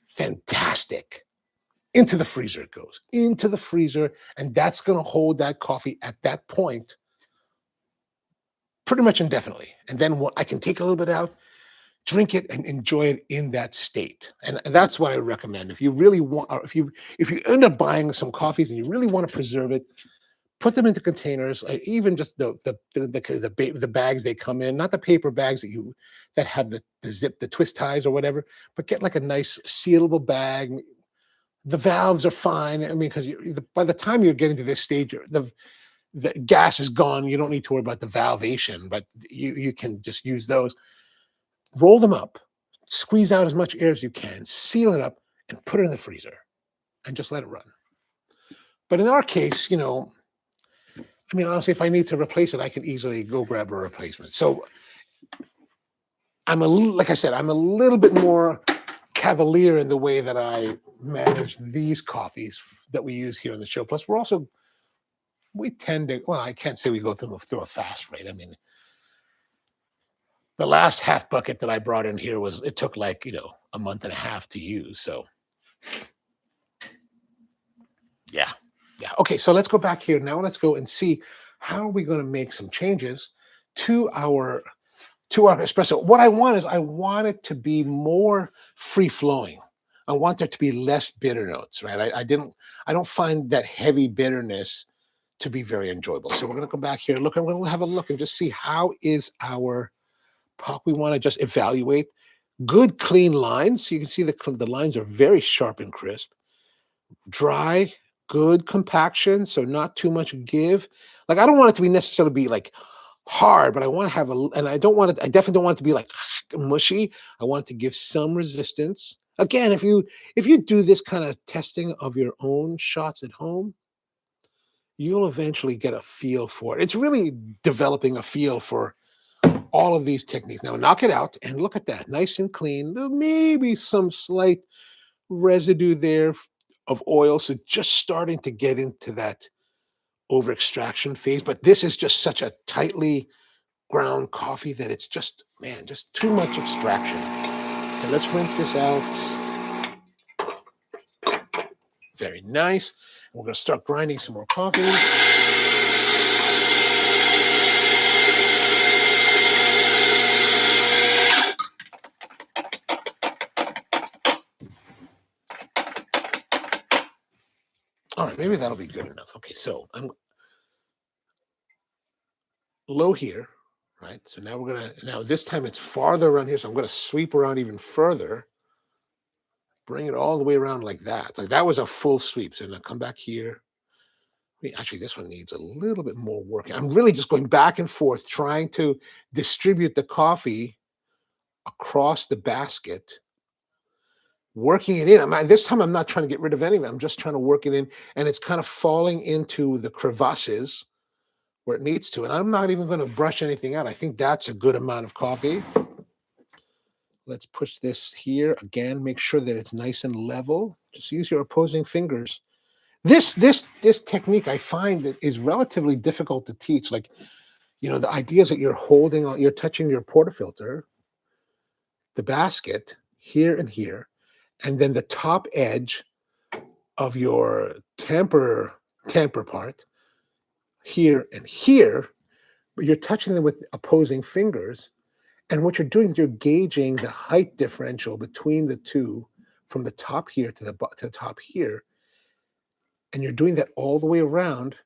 fantastic, into the freezer it goes, into the freezer, and that's going to hold that coffee at that point pretty much indefinitely. And then I can take a little bit out, drink it, and enjoy it in that state. And that's what I recommend. If you really want, or if you end up buying some coffees and you really want to preserve it, put them into containers, even just the bags they come in, not the paper bags that have the zip, the twist ties or whatever, but get like a nice sealable bag. The valves are fine. I mean, because by the time you're getting to this stage, the gas is gone. You don't need to worry about the valvation, but you can just use those. Roll them up, squeeze out as much air as you can, seal it up, and put it in the freezer, and just let it run. But in our case, I mean, honestly, if I need to replace it, I can easily go grab a replacement. So like I said, I'm a little bit more cavalier in the way that I manage these coffees that we use here on the show. Plus, we tend to, well, I can't say we go through a fast rate. I mean, the last half bucket that I brought in here it took like, a month and a half to use. So yeah. Okay, so let's go back here. Now let's go and see how are we going to make some changes to our espresso. What I want it to be more free flowing. I want there to be less bitter notes, right? I don't find that heavy bitterness to be very enjoyable. So we're going to go back here, look, and we're going to have a look and just see how is our pop. We want to just evaluate good, clean lines. So you can see the lines are very sharp and crisp. Dry, good compaction, so not too much give. Like, I don't want it to be necessarily be like hard, but I want to have and I definitely don't want it to be like mushy. I want it to give some resistance. Again, if you do this kind of testing of your own shots at home, you'll eventually get a feel for it. It's really developing a feel for all of these techniques. Now knock it out and look at that, nice and clean. Maybe some slight residue there of oil, so just starting to get into that over extraction phase. But this is just such a tightly ground coffee that it's just, man, just too much extraction. Okay, let's rinse this out. nice. We're going to start grinding some more coffee. All right, maybe that'll be good enough. Okay, so I'm low here, right? So now now this time it's farther around here. So I'm going to sweep around even further, bring it all the way around like that. It's like that was a full sweep. So now come back here. Actually, this one needs a little bit more work. I'm really just going back and forth, trying to distribute the coffee across the basket, working it in. This time I'm not trying to get rid of any of it. I'm just trying to work it in, and it's kind of falling into the crevasses where it needs to. And I'm not even going to brush anything out. I think that's a good amount of coffee. Let's push this here again. Make sure that it's nice and level. Just use your opposing fingers. This technique I find that is relatively difficult to teach. Like, the idea is that you're touching your portafilter, the basket here and here, and then the top edge of your tamper part here and here, but you're touching them with opposing fingers. And what you're doing is you're gauging the height differential between the two from the top here to the top here. And you're doing that all the way around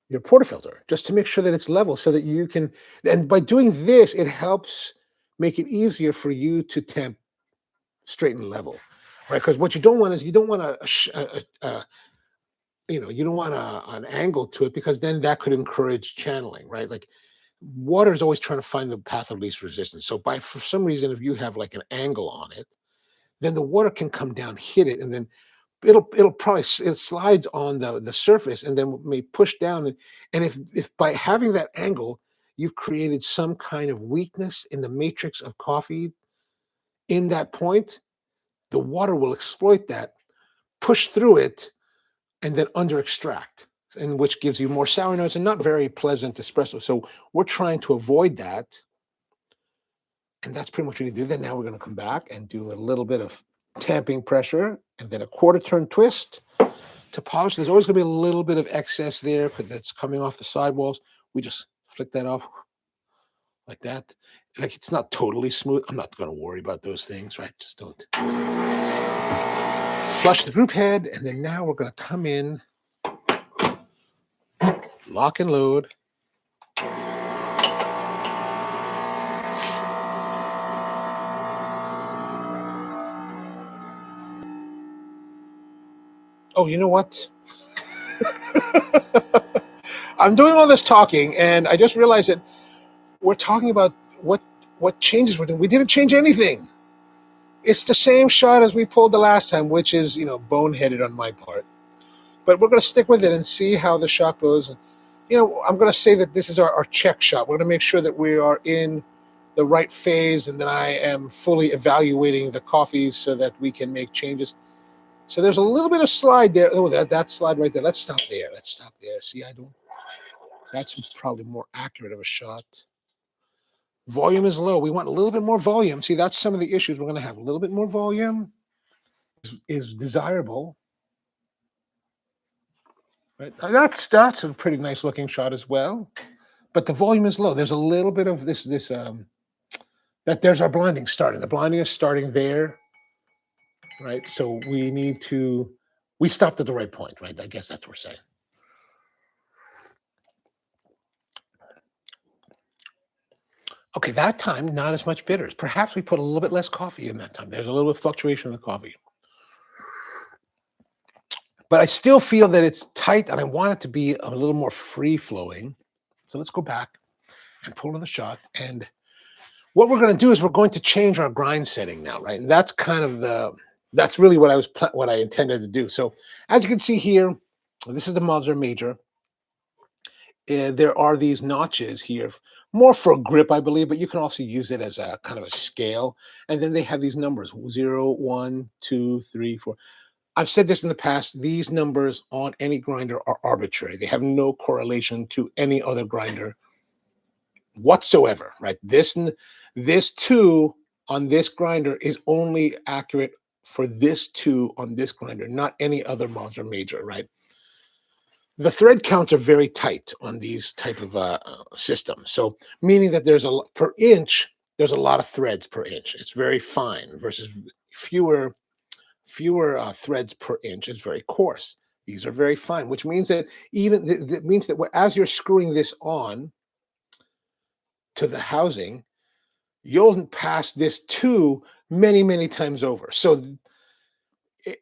your portafilter just to make sure that it's level so that you can, and by doing this, it helps make it easier for you to temp straight and level, right? Because what you don't want is you don't want an angle to it, because then that could encourage channeling, right? Like water is always trying to find the path of least resistance. So for some reason, if you have like an angle on it, then the water can come down, hit it, and then it slides on the surface and then may push down. And if by having that angle, you've created some kind of weakness in the matrix of coffee in that point, the water will exploit that, push through it, and then under extract, and which gives you more sour notes and not very pleasant espresso. So we're trying to avoid that. And that's pretty much what you do. Then now we're going to come back and do a little bit of tamping pressure and then a quarter turn twist to polish. There's always going to be a little bit of excess there because that's coming off the sidewalls. We just flick that off like that. Like it's not totally smooth. I'm not going to worry about those things, right? Just don't. Flush the group head, and then now we're going to come in, lock and load. Oh, you know what? I'm doing all this talking, and I just realized that we're talking about what changes we're doing. We didn't change anything. It's the same shot as we pulled the last time, which is, boneheaded on my part. But we're going to stick with it and see how the shot goes. I'm going to say that this is our check shot. We're going to make sure that we are in the right phase and that I am fully evaluating the coffees so that we can make changes. So there's a little bit of slide there. Oh, that slide right there. Let's stop there. See, that's probably more accurate of a shot. Volume is low. We want a little bit more volume. See, that's some of the issues we're going to have. A little bit more volume is desirable. Right? That's a pretty nice looking shot as well. But the volume is low. There's a little bit of this there's our blinding starting. The blinding is starting there. Right? So we stopped at the right point, right? I guess that's what we're saying. Okay, that time, not as much bitters. Perhaps we put a little bit less coffee in that time. There's a little bit of fluctuation in the coffee. But I still feel that it's tight, and I want it to be a little more free-flowing. So let's go back and pull another shot. And what we're going to do is we're going to change our grind setting now, right? And that's kind of that's really what I intended to do. So as you can see here, this is the Mozart Major. There are these notches here, more for grip, I believe, but you can also use it as a kind of a scale. And then they have these numbers, 0, 1, 2, 3, 4. I've said this in the past, these numbers on any grinder are arbitrary. They have no correlation to any other grinder whatsoever, right? This 2 on this grinder is only accurate for this two on this grinder, not any other Mazda Major, right? The thread counts are very tight on these type of systems. So meaning that there's per inch, there's a lot of threads per inch. It's very fine versus fewer threads per inch. It's very coarse. These are very fine, which means that that means that as you're screwing this on to the housing, you'll pass this too many times over. So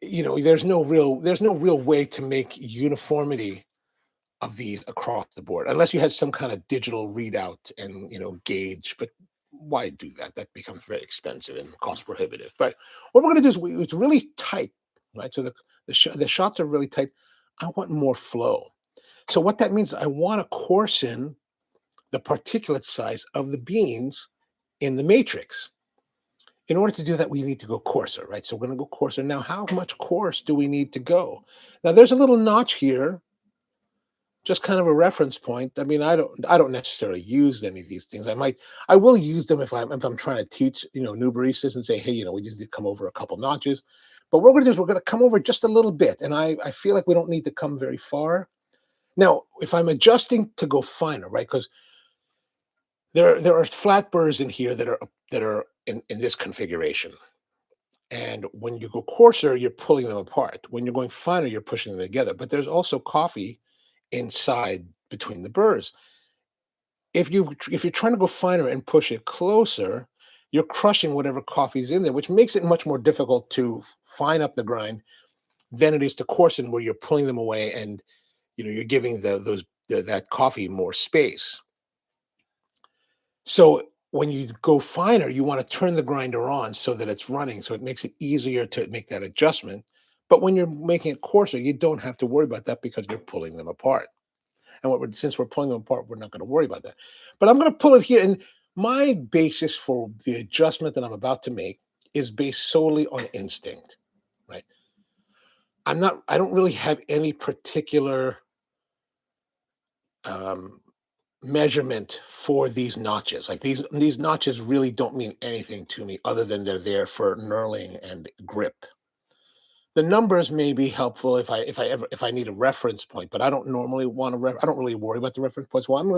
there's no real way to make uniformity of these across the board, unless you had some kind of digital readout and gauge. But why do that? That becomes very expensive and cost prohibitive. But what we're going to do is it's really tight, right? So the shots are really tight. I want more flow. So what that means, I want to coarsen the particulate size of the beans in the matrix. In order to do that, we need to go coarser, right? So we're going to go coarser. Now, how much coarse do we need to go? Now, there's a little notch here, just kind of a reference point. I mean, I don't necessarily use any of these things. I will use them if I'm trying to teach, new baristas and say, hey, we need to come over a couple notches. But what we're going to do is we're going to come over just a little bit. And I feel like we don't need to come very far. Now, if I'm adjusting to go finer, right? Because there are flat burrs in here that are in this configuration. And when you go coarser, you're pulling them apart. When you're going finer, you're pushing them together. But there's also coffee inside between the burrs. If you're trying to go finer and push it closer, you're crushing whatever coffee's in there, which makes it much more difficult to fine up the grind than it is to coarsen, where you're pulling them away and you're giving that coffee more space. So when you go finer, you want to turn the grinder on so that it's running, so it makes it easier to make that adjustment. But when you're making it coarser, you don't have to worry about that because you're pulling them apart. And since we're pulling them apart, we're not going to worry about that. But I'm going to pull it here. And my basis for the adjustment that I'm about to make is based solely on instinct, right? I don't really have any particular measurement for these notches. Like these notches really don't mean anything to me other than they're there for knurling and grip. The numbers may be helpful if I need a reference point, but I don't normally want to. I don't really worry about the reference points. Well, I'm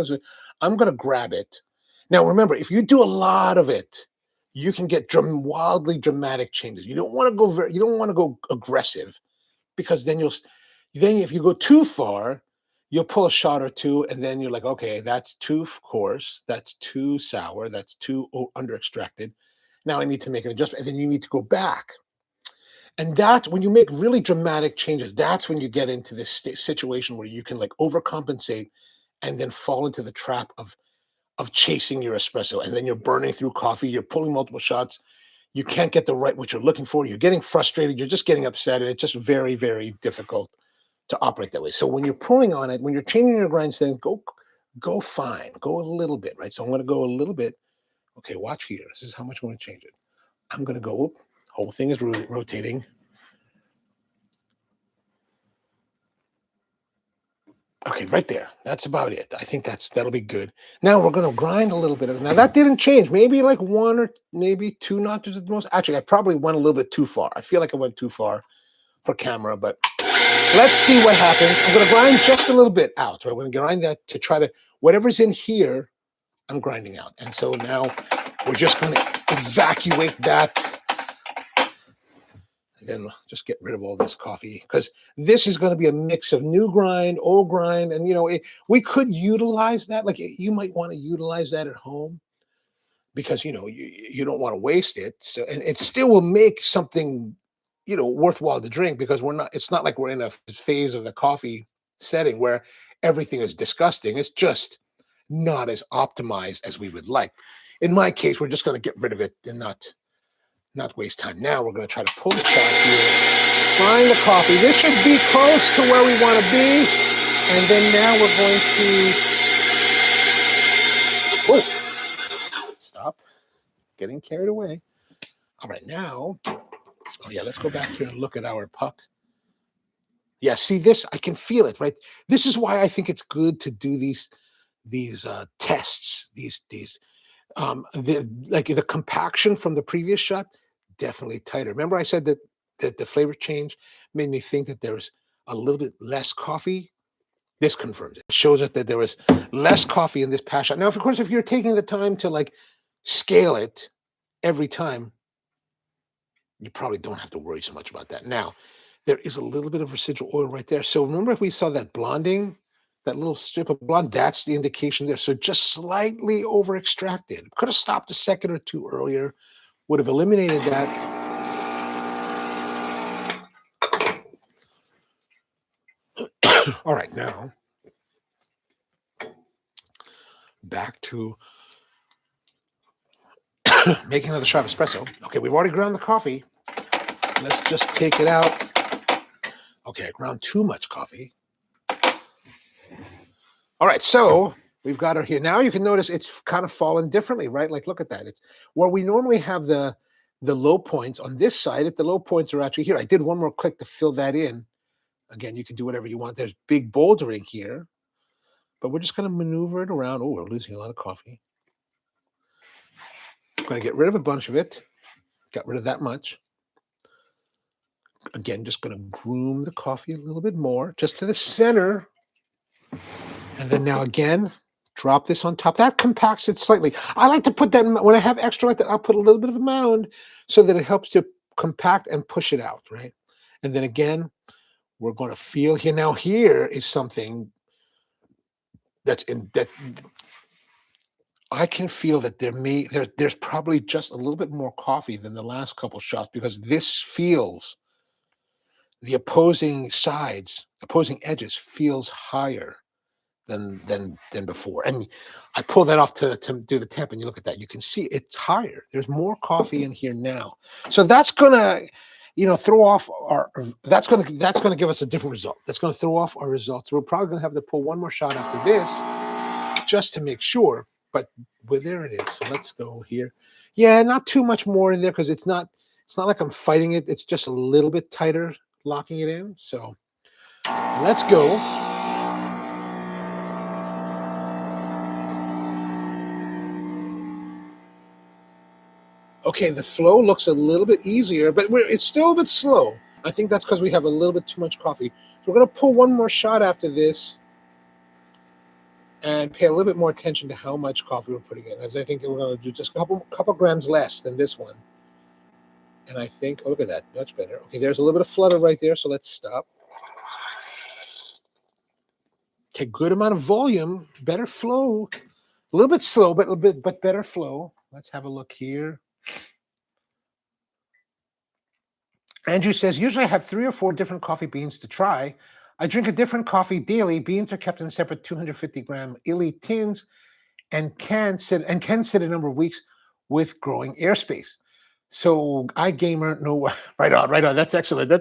going to grab it. Now, remember, if you do a lot of it, you can get wildly dramatic changes. You don't want to go aggressive, because then if you go too far, you'll pull a shot or two, and then you're like, okay, that's too coarse, that's too sour, that's too under extracted. Now I need to make an adjustment, and then you need to go back. And that's when you make really dramatic changes. That's when you get into this situation where you can like overcompensate and then fall into the trap of chasing your espresso. And then you're burning through coffee. You're pulling multiple shots. You can't get what you're looking for. You're getting frustrated. You're just getting upset. And it's just very, very difficult to operate that way. So when you're pulling on it, when you're changing your grind settings, go fine. Go a little bit, right? So I'm going to go a little bit. Okay, watch here. This is how much I'm going to change it. I'm going to go. Whole thing is rotating. Okay, right there. That's about it. I think that'll be good. Now we're going to grind a little bit. Now that didn't change. Maybe like one or maybe two notches at the most. Actually, I probably went a little bit too far. I feel like I went too far for camera, but let's see what happens. I'm going to grind just a little bit out. Right? I'm going to grind that to try to, whatever's in here, I'm grinding out. And so now we're just going to evacuate that. And then just get rid of all this coffee, because this is going to be a mix of new grind, old grind. And, we could utilize that. Like you might want to utilize that at home because, you don't want to waste it. So, and it still will make something, worthwhile to drink, because it's not like we're in a phase of the coffee setting where everything is disgusting. It's just not as optimized as we would like. In my case, we're just going to get rid of it and not waste time. Now we're going to try to pull the shot here, find the coffee. This should be close to where we want to be. And then now we're going to stop getting carried away. All right, now, let's go back here and look at our puck. Yeah, see this? I can feel it, right? This is why I think it's good to do these tests. The compaction from the previous shot, definitely tighter. Remember I said that the flavor change made me think that there's a little bit less coffee. This confirms it. It shows us that there was less coffee in this past shot. Now, of course, if you're taking the time to like scale it every time, you probably don't have to worry so much about that. Now, there is a little bit of residual oil right there. So remember if we saw that blonding, that little strip of blonde, that's the indication there. So just slightly over extracted. Could have stopped a second or two earlier, would have eliminated that. All right, now back to making another shot of espresso. Okay, we've already ground the coffee. Let's just take it out. Okay, I ground too much coffee. All right, so we've got her here. Now you can notice it's kind of fallen differently, right? Like, look at that. It's where we normally have the low points on this side. The low points are actually here. I did one more click to fill that in. Again, you can do whatever you want. There's big bouldering here, but we're just going to maneuver it around. Oh, we're losing a lot of coffee. I'm going to get rid of a bunch of it. Got rid of that much. Again, just going to groom the coffee a little bit more, just to the center. And then now again, drop this on top. That compacts it slightly. I like to put that, when I have extra like that, I'll put a little bit of a mound so that it helps to compact and push it out, right? And then again, we're going to feel here. Now here is something that's in that I can feel that there's probably just a little bit more coffee than the last couple shots, because this feels, the opposing edges feels higher than before. And I pull that off to do the temp, and you look at that, you can see it's higher. There's more coffee in here now. So that's gonna, throw off that's gonna give us a different result. That's gonna throw off our results. We're probably gonna have to pull one more shot after this just to make sure. But there it is. So let's go here. Yeah, not too much more in there, because it's not like I'm fighting it. It's just a little bit tighter locking it in. So let's go. Okay, the flow looks a little bit easier, but it's still a bit slow. I think that's because we have a little bit too much coffee. So we're going to pull one more shot after this and pay a little bit more attention to how much coffee we're putting in, as I think we're going to do just a couple grams less than this one. And I think, oh, look at that, much better. Okay, there's a little bit of flutter right there, so let's stop. Okay, good amount of volume, better flow. A little bit slow, but better flow. Let's have a look here. Andrew says, usually I have 3 or 4 different coffee beans to try. I drink a different coffee daily. Beans are kept in separate 250-gram Illy tins and can sit a number of weeks with growing airspace. So iGamer, no, right on. That's excellent.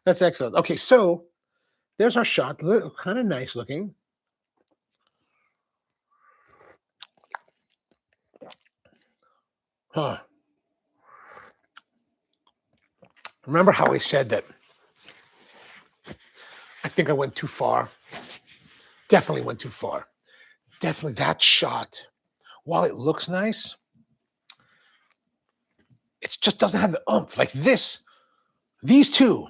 Okay, so there's our shot. Kind of nice looking. Huh. Remember how I said that I think I went too far? Definitely went too far. Definitely that shot, while it looks nice, it just doesn't have the oomph. Like this, these two,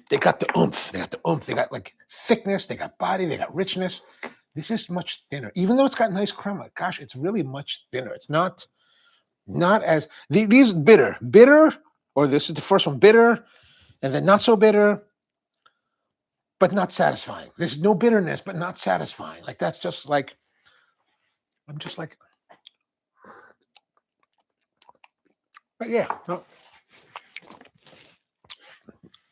they got the oomph. They got like thickness. They got body. They got richness. This is much thinner. Even though it's got nice crema, gosh, it's really much thinner. It's not as, these bitter, or this is the first one, bitter, and then not so bitter, but not satisfying. There's no bitterness, but not satisfying. Like that's just like, I'm just like, but yeah, no,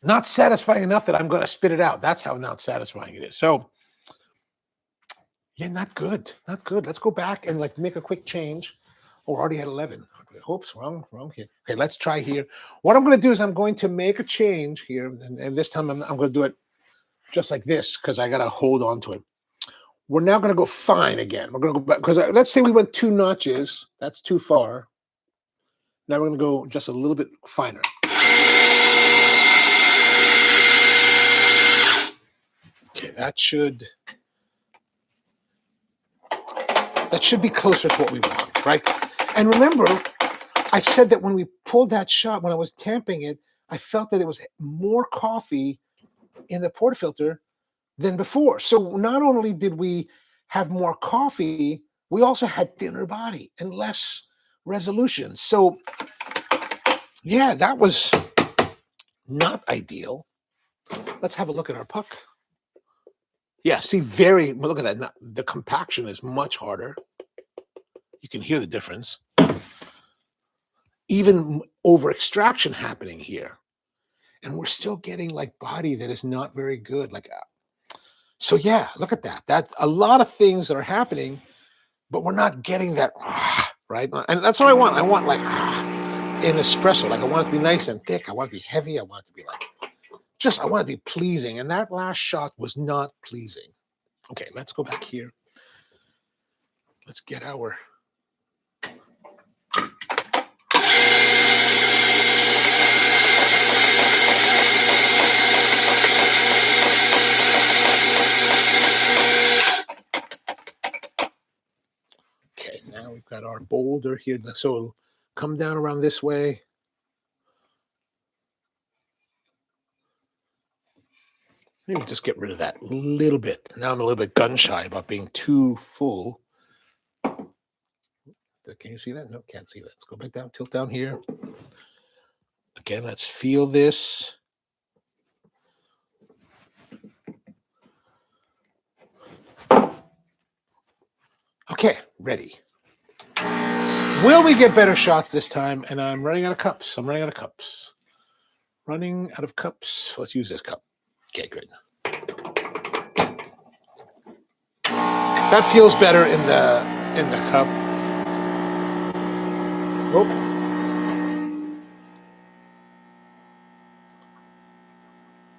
not satisfying enough that I'm going to spit it out. That's how not satisfying it is. So yeah, not good. Let's go back and like make a quick change. Oh, we're already at 11. Oops, wrong here. Okay, let's try here. What I'm going to do is I'm going to make a change here, and this time I'm going to do it just like this, because I got to hold on to it. We're now going to go fine again. We're going to go back, because let's say we went 2 notches. That's too far. Now we're going to go just a little bit finer. Okay, that should be closer to what we want, right? And remember, I said that when we pulled that shot, when I was tamping it, I felt that it was more coffee in the portafilter than before. So not only did we have more coffee, we also had thinner body and less resolution. So yeah, that was not ideal. Let's have a look at our puck. Yeah, see, look at that. The compaction is much harder. You can hear the difference. Even over extraction happening here. And we're still getting like body that is not very good. So yeah, look at that. That's a lot of things that are happening, but we're not getting that, right? And that's what I want. I want like in espresso. Like I want it to be nice and thick. I want it to be heavy. I want it to be like, I want it to be pleasing. And that last shot was not pleasing. Okay, let's go back here. Let's get our... Okay, now we've got our boulder here. So it'll come down around this way. Maybe just get rid of that a little bit. Now I'm a little bit gun shy about being too full. Can you see that? No, can't see that. Let's go back down, tilt down here. Again, let's feel this. Okay, ready. Will we get better shots this time? And I'm running out of cups. Running out of cups. Let's use this cup. Okay, good. That feels better in the cup. Oh.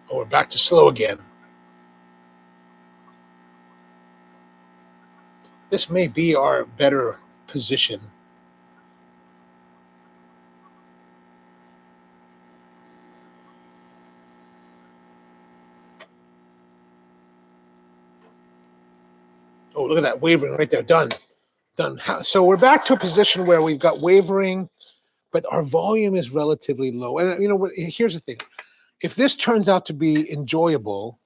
Oh, we're back to slow again. This may be our better position. Oh, look at that wavering right there. Done. So we're back to a position where we've got wavering, but our volume is relatively low. And you know what? Here's the thing. If this turns out to be enjoyable,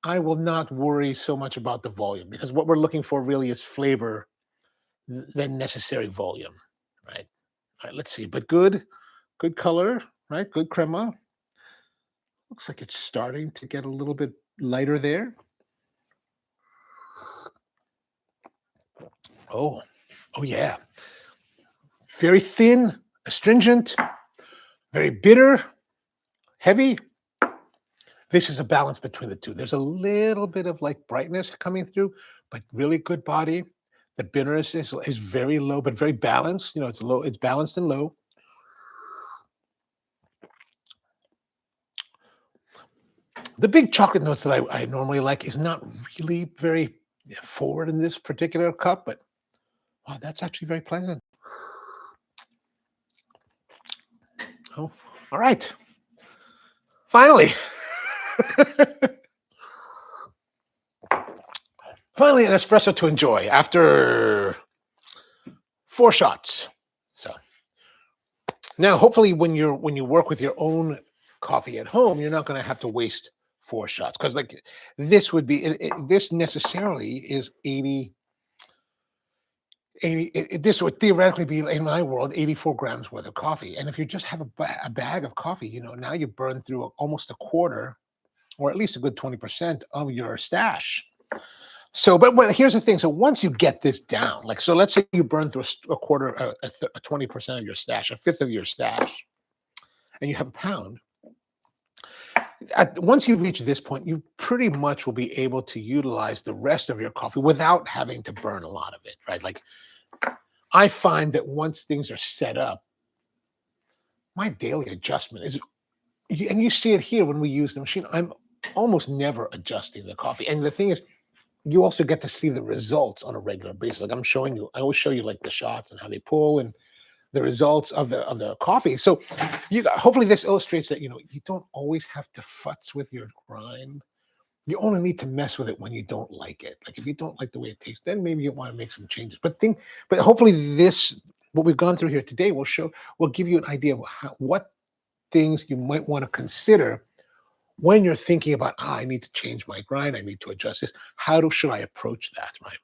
I will not worry so much about the volume, because what we're looking for really is flavor than necessary volume, right? All right, let's see. But good color, right? Good crema. Looks like it's starting to get a little bit lighter there. Oh yeah. Very thin, astringent, very bitter, heavy. This is a balance between the two. There's a little bit of like brightness coming through, but really good body. The bitterness is very low, but very balanced. You know, it's low, it's balanced and low. The big chocolate notes that I normally like is not really very forward in this particular cup, but wow, that's actually very pleasant. Oh, all right. Finally. Finally, an espresso to enjoy after 4 shots. So now, hopefully, when you work with your own coffee at home, you're not going to have to waste 4 shots, because like this would be this necessarily is 80. This would theoretically be, in my world, 84 grams worth of coffee. And if you just have a bag of coffee, you know, now you burn through almost a quarter, or at least a good 20% of your stash. So, but here's the thing. So once you get this down, like, so let's say you burn through a quarter, a 20% of your stash, a fifth of your stash, and you have a pound. Once you reach this point, you pretty much will be able to utilize the rest of your coffee without having to burn a lot of it, right? Like, I find that once things are set up, my daily adjustment is, and you see it here when we use the machine, I'm almost never adjusting the coffee. And the thing is, you also get to see the results on a regular basis. Like I'm showing you, I always show you like the shots and how they pull and the results of the coffee. So hopefully this illustrates that, you know, you don't always have to futz with your grind. You only need to mess with it when you don't like it. Like if you don't like the way it tastes, then maybe you want to make some changes. But hopefully what we've gone through here today will give you an idea of what things you might want to consider when you're thinking about, I need to change my grind, I need to adjust this. Should I approach that, right?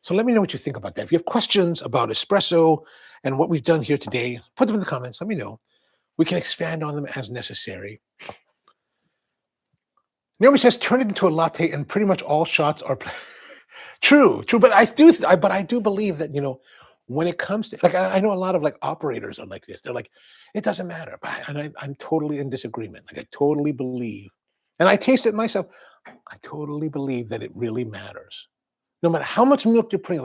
So let me know what you think about that. If you have questions about espresso and what we've done here today, put them in the comments. Let me know. We can expand on them as necessary. Naomi says, turn it into a latte, and pretty much all shots are true. But I do believe that when it comes to I know a lot of operators are like this. They're like, it doesn't matter. I'm totally in disagreement. I totally believe, and I taste it myself. I totally believe that it really matters. No matter how much milk you're putting.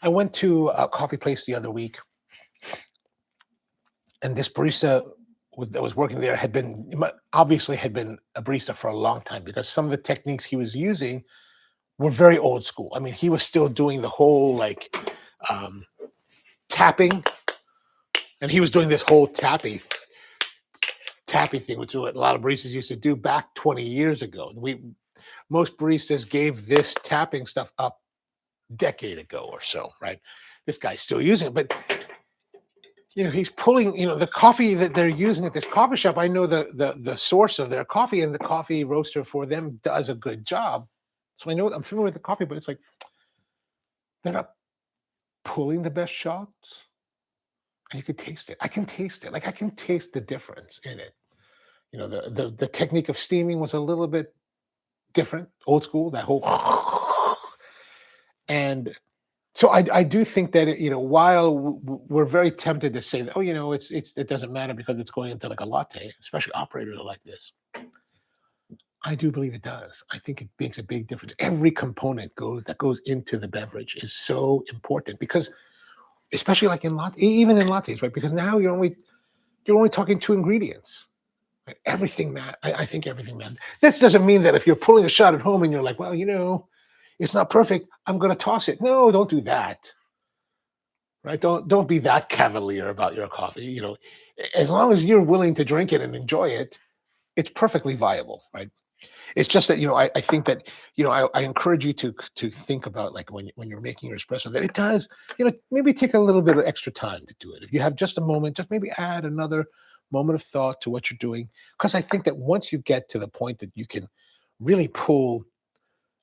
I went to a coffee place the other week, and this barista that was working there had been a barista for a long time, because some of the techniques he was using were very old school. I mean, he was still doing the whole tapping, and he was doing this whole tappy thing, which is what a lot of baristas used to do back 20 years ago. Most baristas gave this tapping stuff up a decade ago or so, right? This guy's still using it, but he's pulling, the coffee that they're using at this coffee shop. I know the source of their coffee, and the coffee roaster for them does a good job. So I'm familiar with the coffee, but it's like they're not pulling the best shots. And you could taste it. I can taste it. I can taste the difference in it. The technique of steaming was a little bit different, old school, that whole and so I do think that while we're very tempted to say that, it doesn't matter because it's going into a latte, especially operators are like this. I do believe it does. I think it makes a big difference. Every component that goes into the beverage is so important, because especially even in lattes, right? Because now you're only talking 2 ingredients. Right? Everything I think everything matters. This doesn't mean that if you're pulling a shot at home and you're like, well, it's not perfect, I'm going to toss it. No, don't do that. Right? Don't be that cavalier about your coffee. As long as you're willing to drink it and enjoy it, it's perfectly viable, right? It's just that I think that I encourage you to think about, when you're making your espresso, that it does maybe take a little bit of extra time to do it. If you have just a moment, just maybe add another moment of thought to what you're doing, because I think that once you get to the point that you can really pull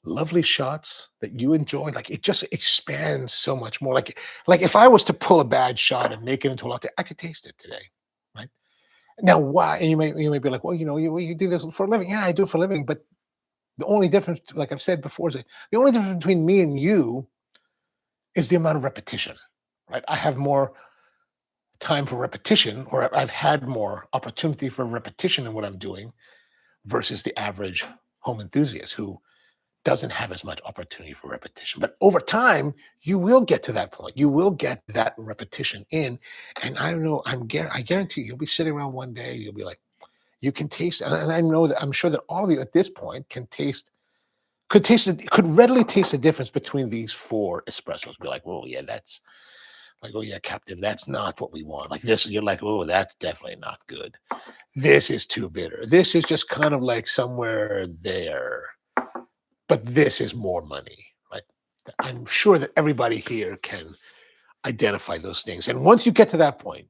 lovely shots that you enjoy, it just expands so much more. Like if I was to pull a bad shot and make it into a latte, I could taste it today, right? Now, why? And you may be like, well, you do this for a living. Yeah, I do it for a living. But the only difference, like I've said before, is that the only difference between me and you is the amount of repetition, right? I have more time for repetition, or I've had more opportunity for repetition in what I'm doing versus the average home enthusiast who doesn't have as much opportunity for repetition. But over time, you will get to that point. You will get that repetition in. And I don't know, I guarantee you'll be sitting around one day, you'll be like, you can taste, and I'm sure that all of you at this point could readily taste the difference between these 4 espressos. Be like, oh yeah, that's oh yeah, Captain, that's not what we want. Like this, you're like, oh, that's definitely not good. This is too bitter. This is just kind of somewhere there. But this is more money, right? I'm sure that everybody here can identify those things. And once you get to that point,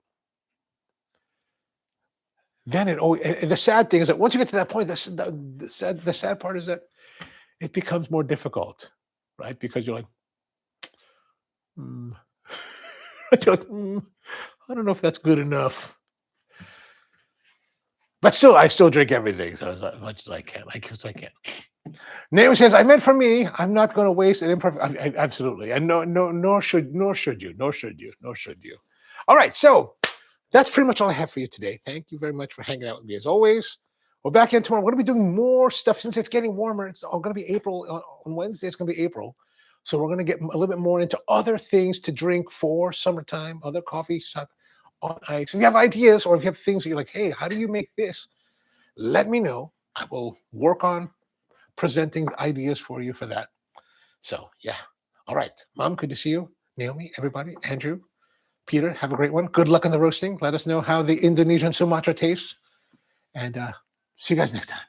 then the sad thing is that once you get to that point, the sad part is that it becomes more difficult, right? Because you're like, I don't know if that's good enough. But still, I still drink everything, so as much as I can. Naomi says, I meant for me. I'm not going to waste an imperfect. Absolutely, and nor should you. All right, so that's pretty much all I have for you today. Thank you very much for hanging out with me as always. We're back in tomorrow. We're going to be doing more stuff since it's getting warmer. It's all going to be April. On Wednesday, it's going to be April. So we're going to get a little bit more into other things to drink for summertime, other coffee stuff on ice. If you have ideas, or if you have things that you're like, hey, how do you make this? Let me know. I will work on presenting ideas for you for that. So yeah. All right. Mom, good to see you. Naomi, everybody, Andrew, Peter, have a great one. Good luck on the roasting. Let us know how the Indonesian Sumatra tastes. And see you guys next time.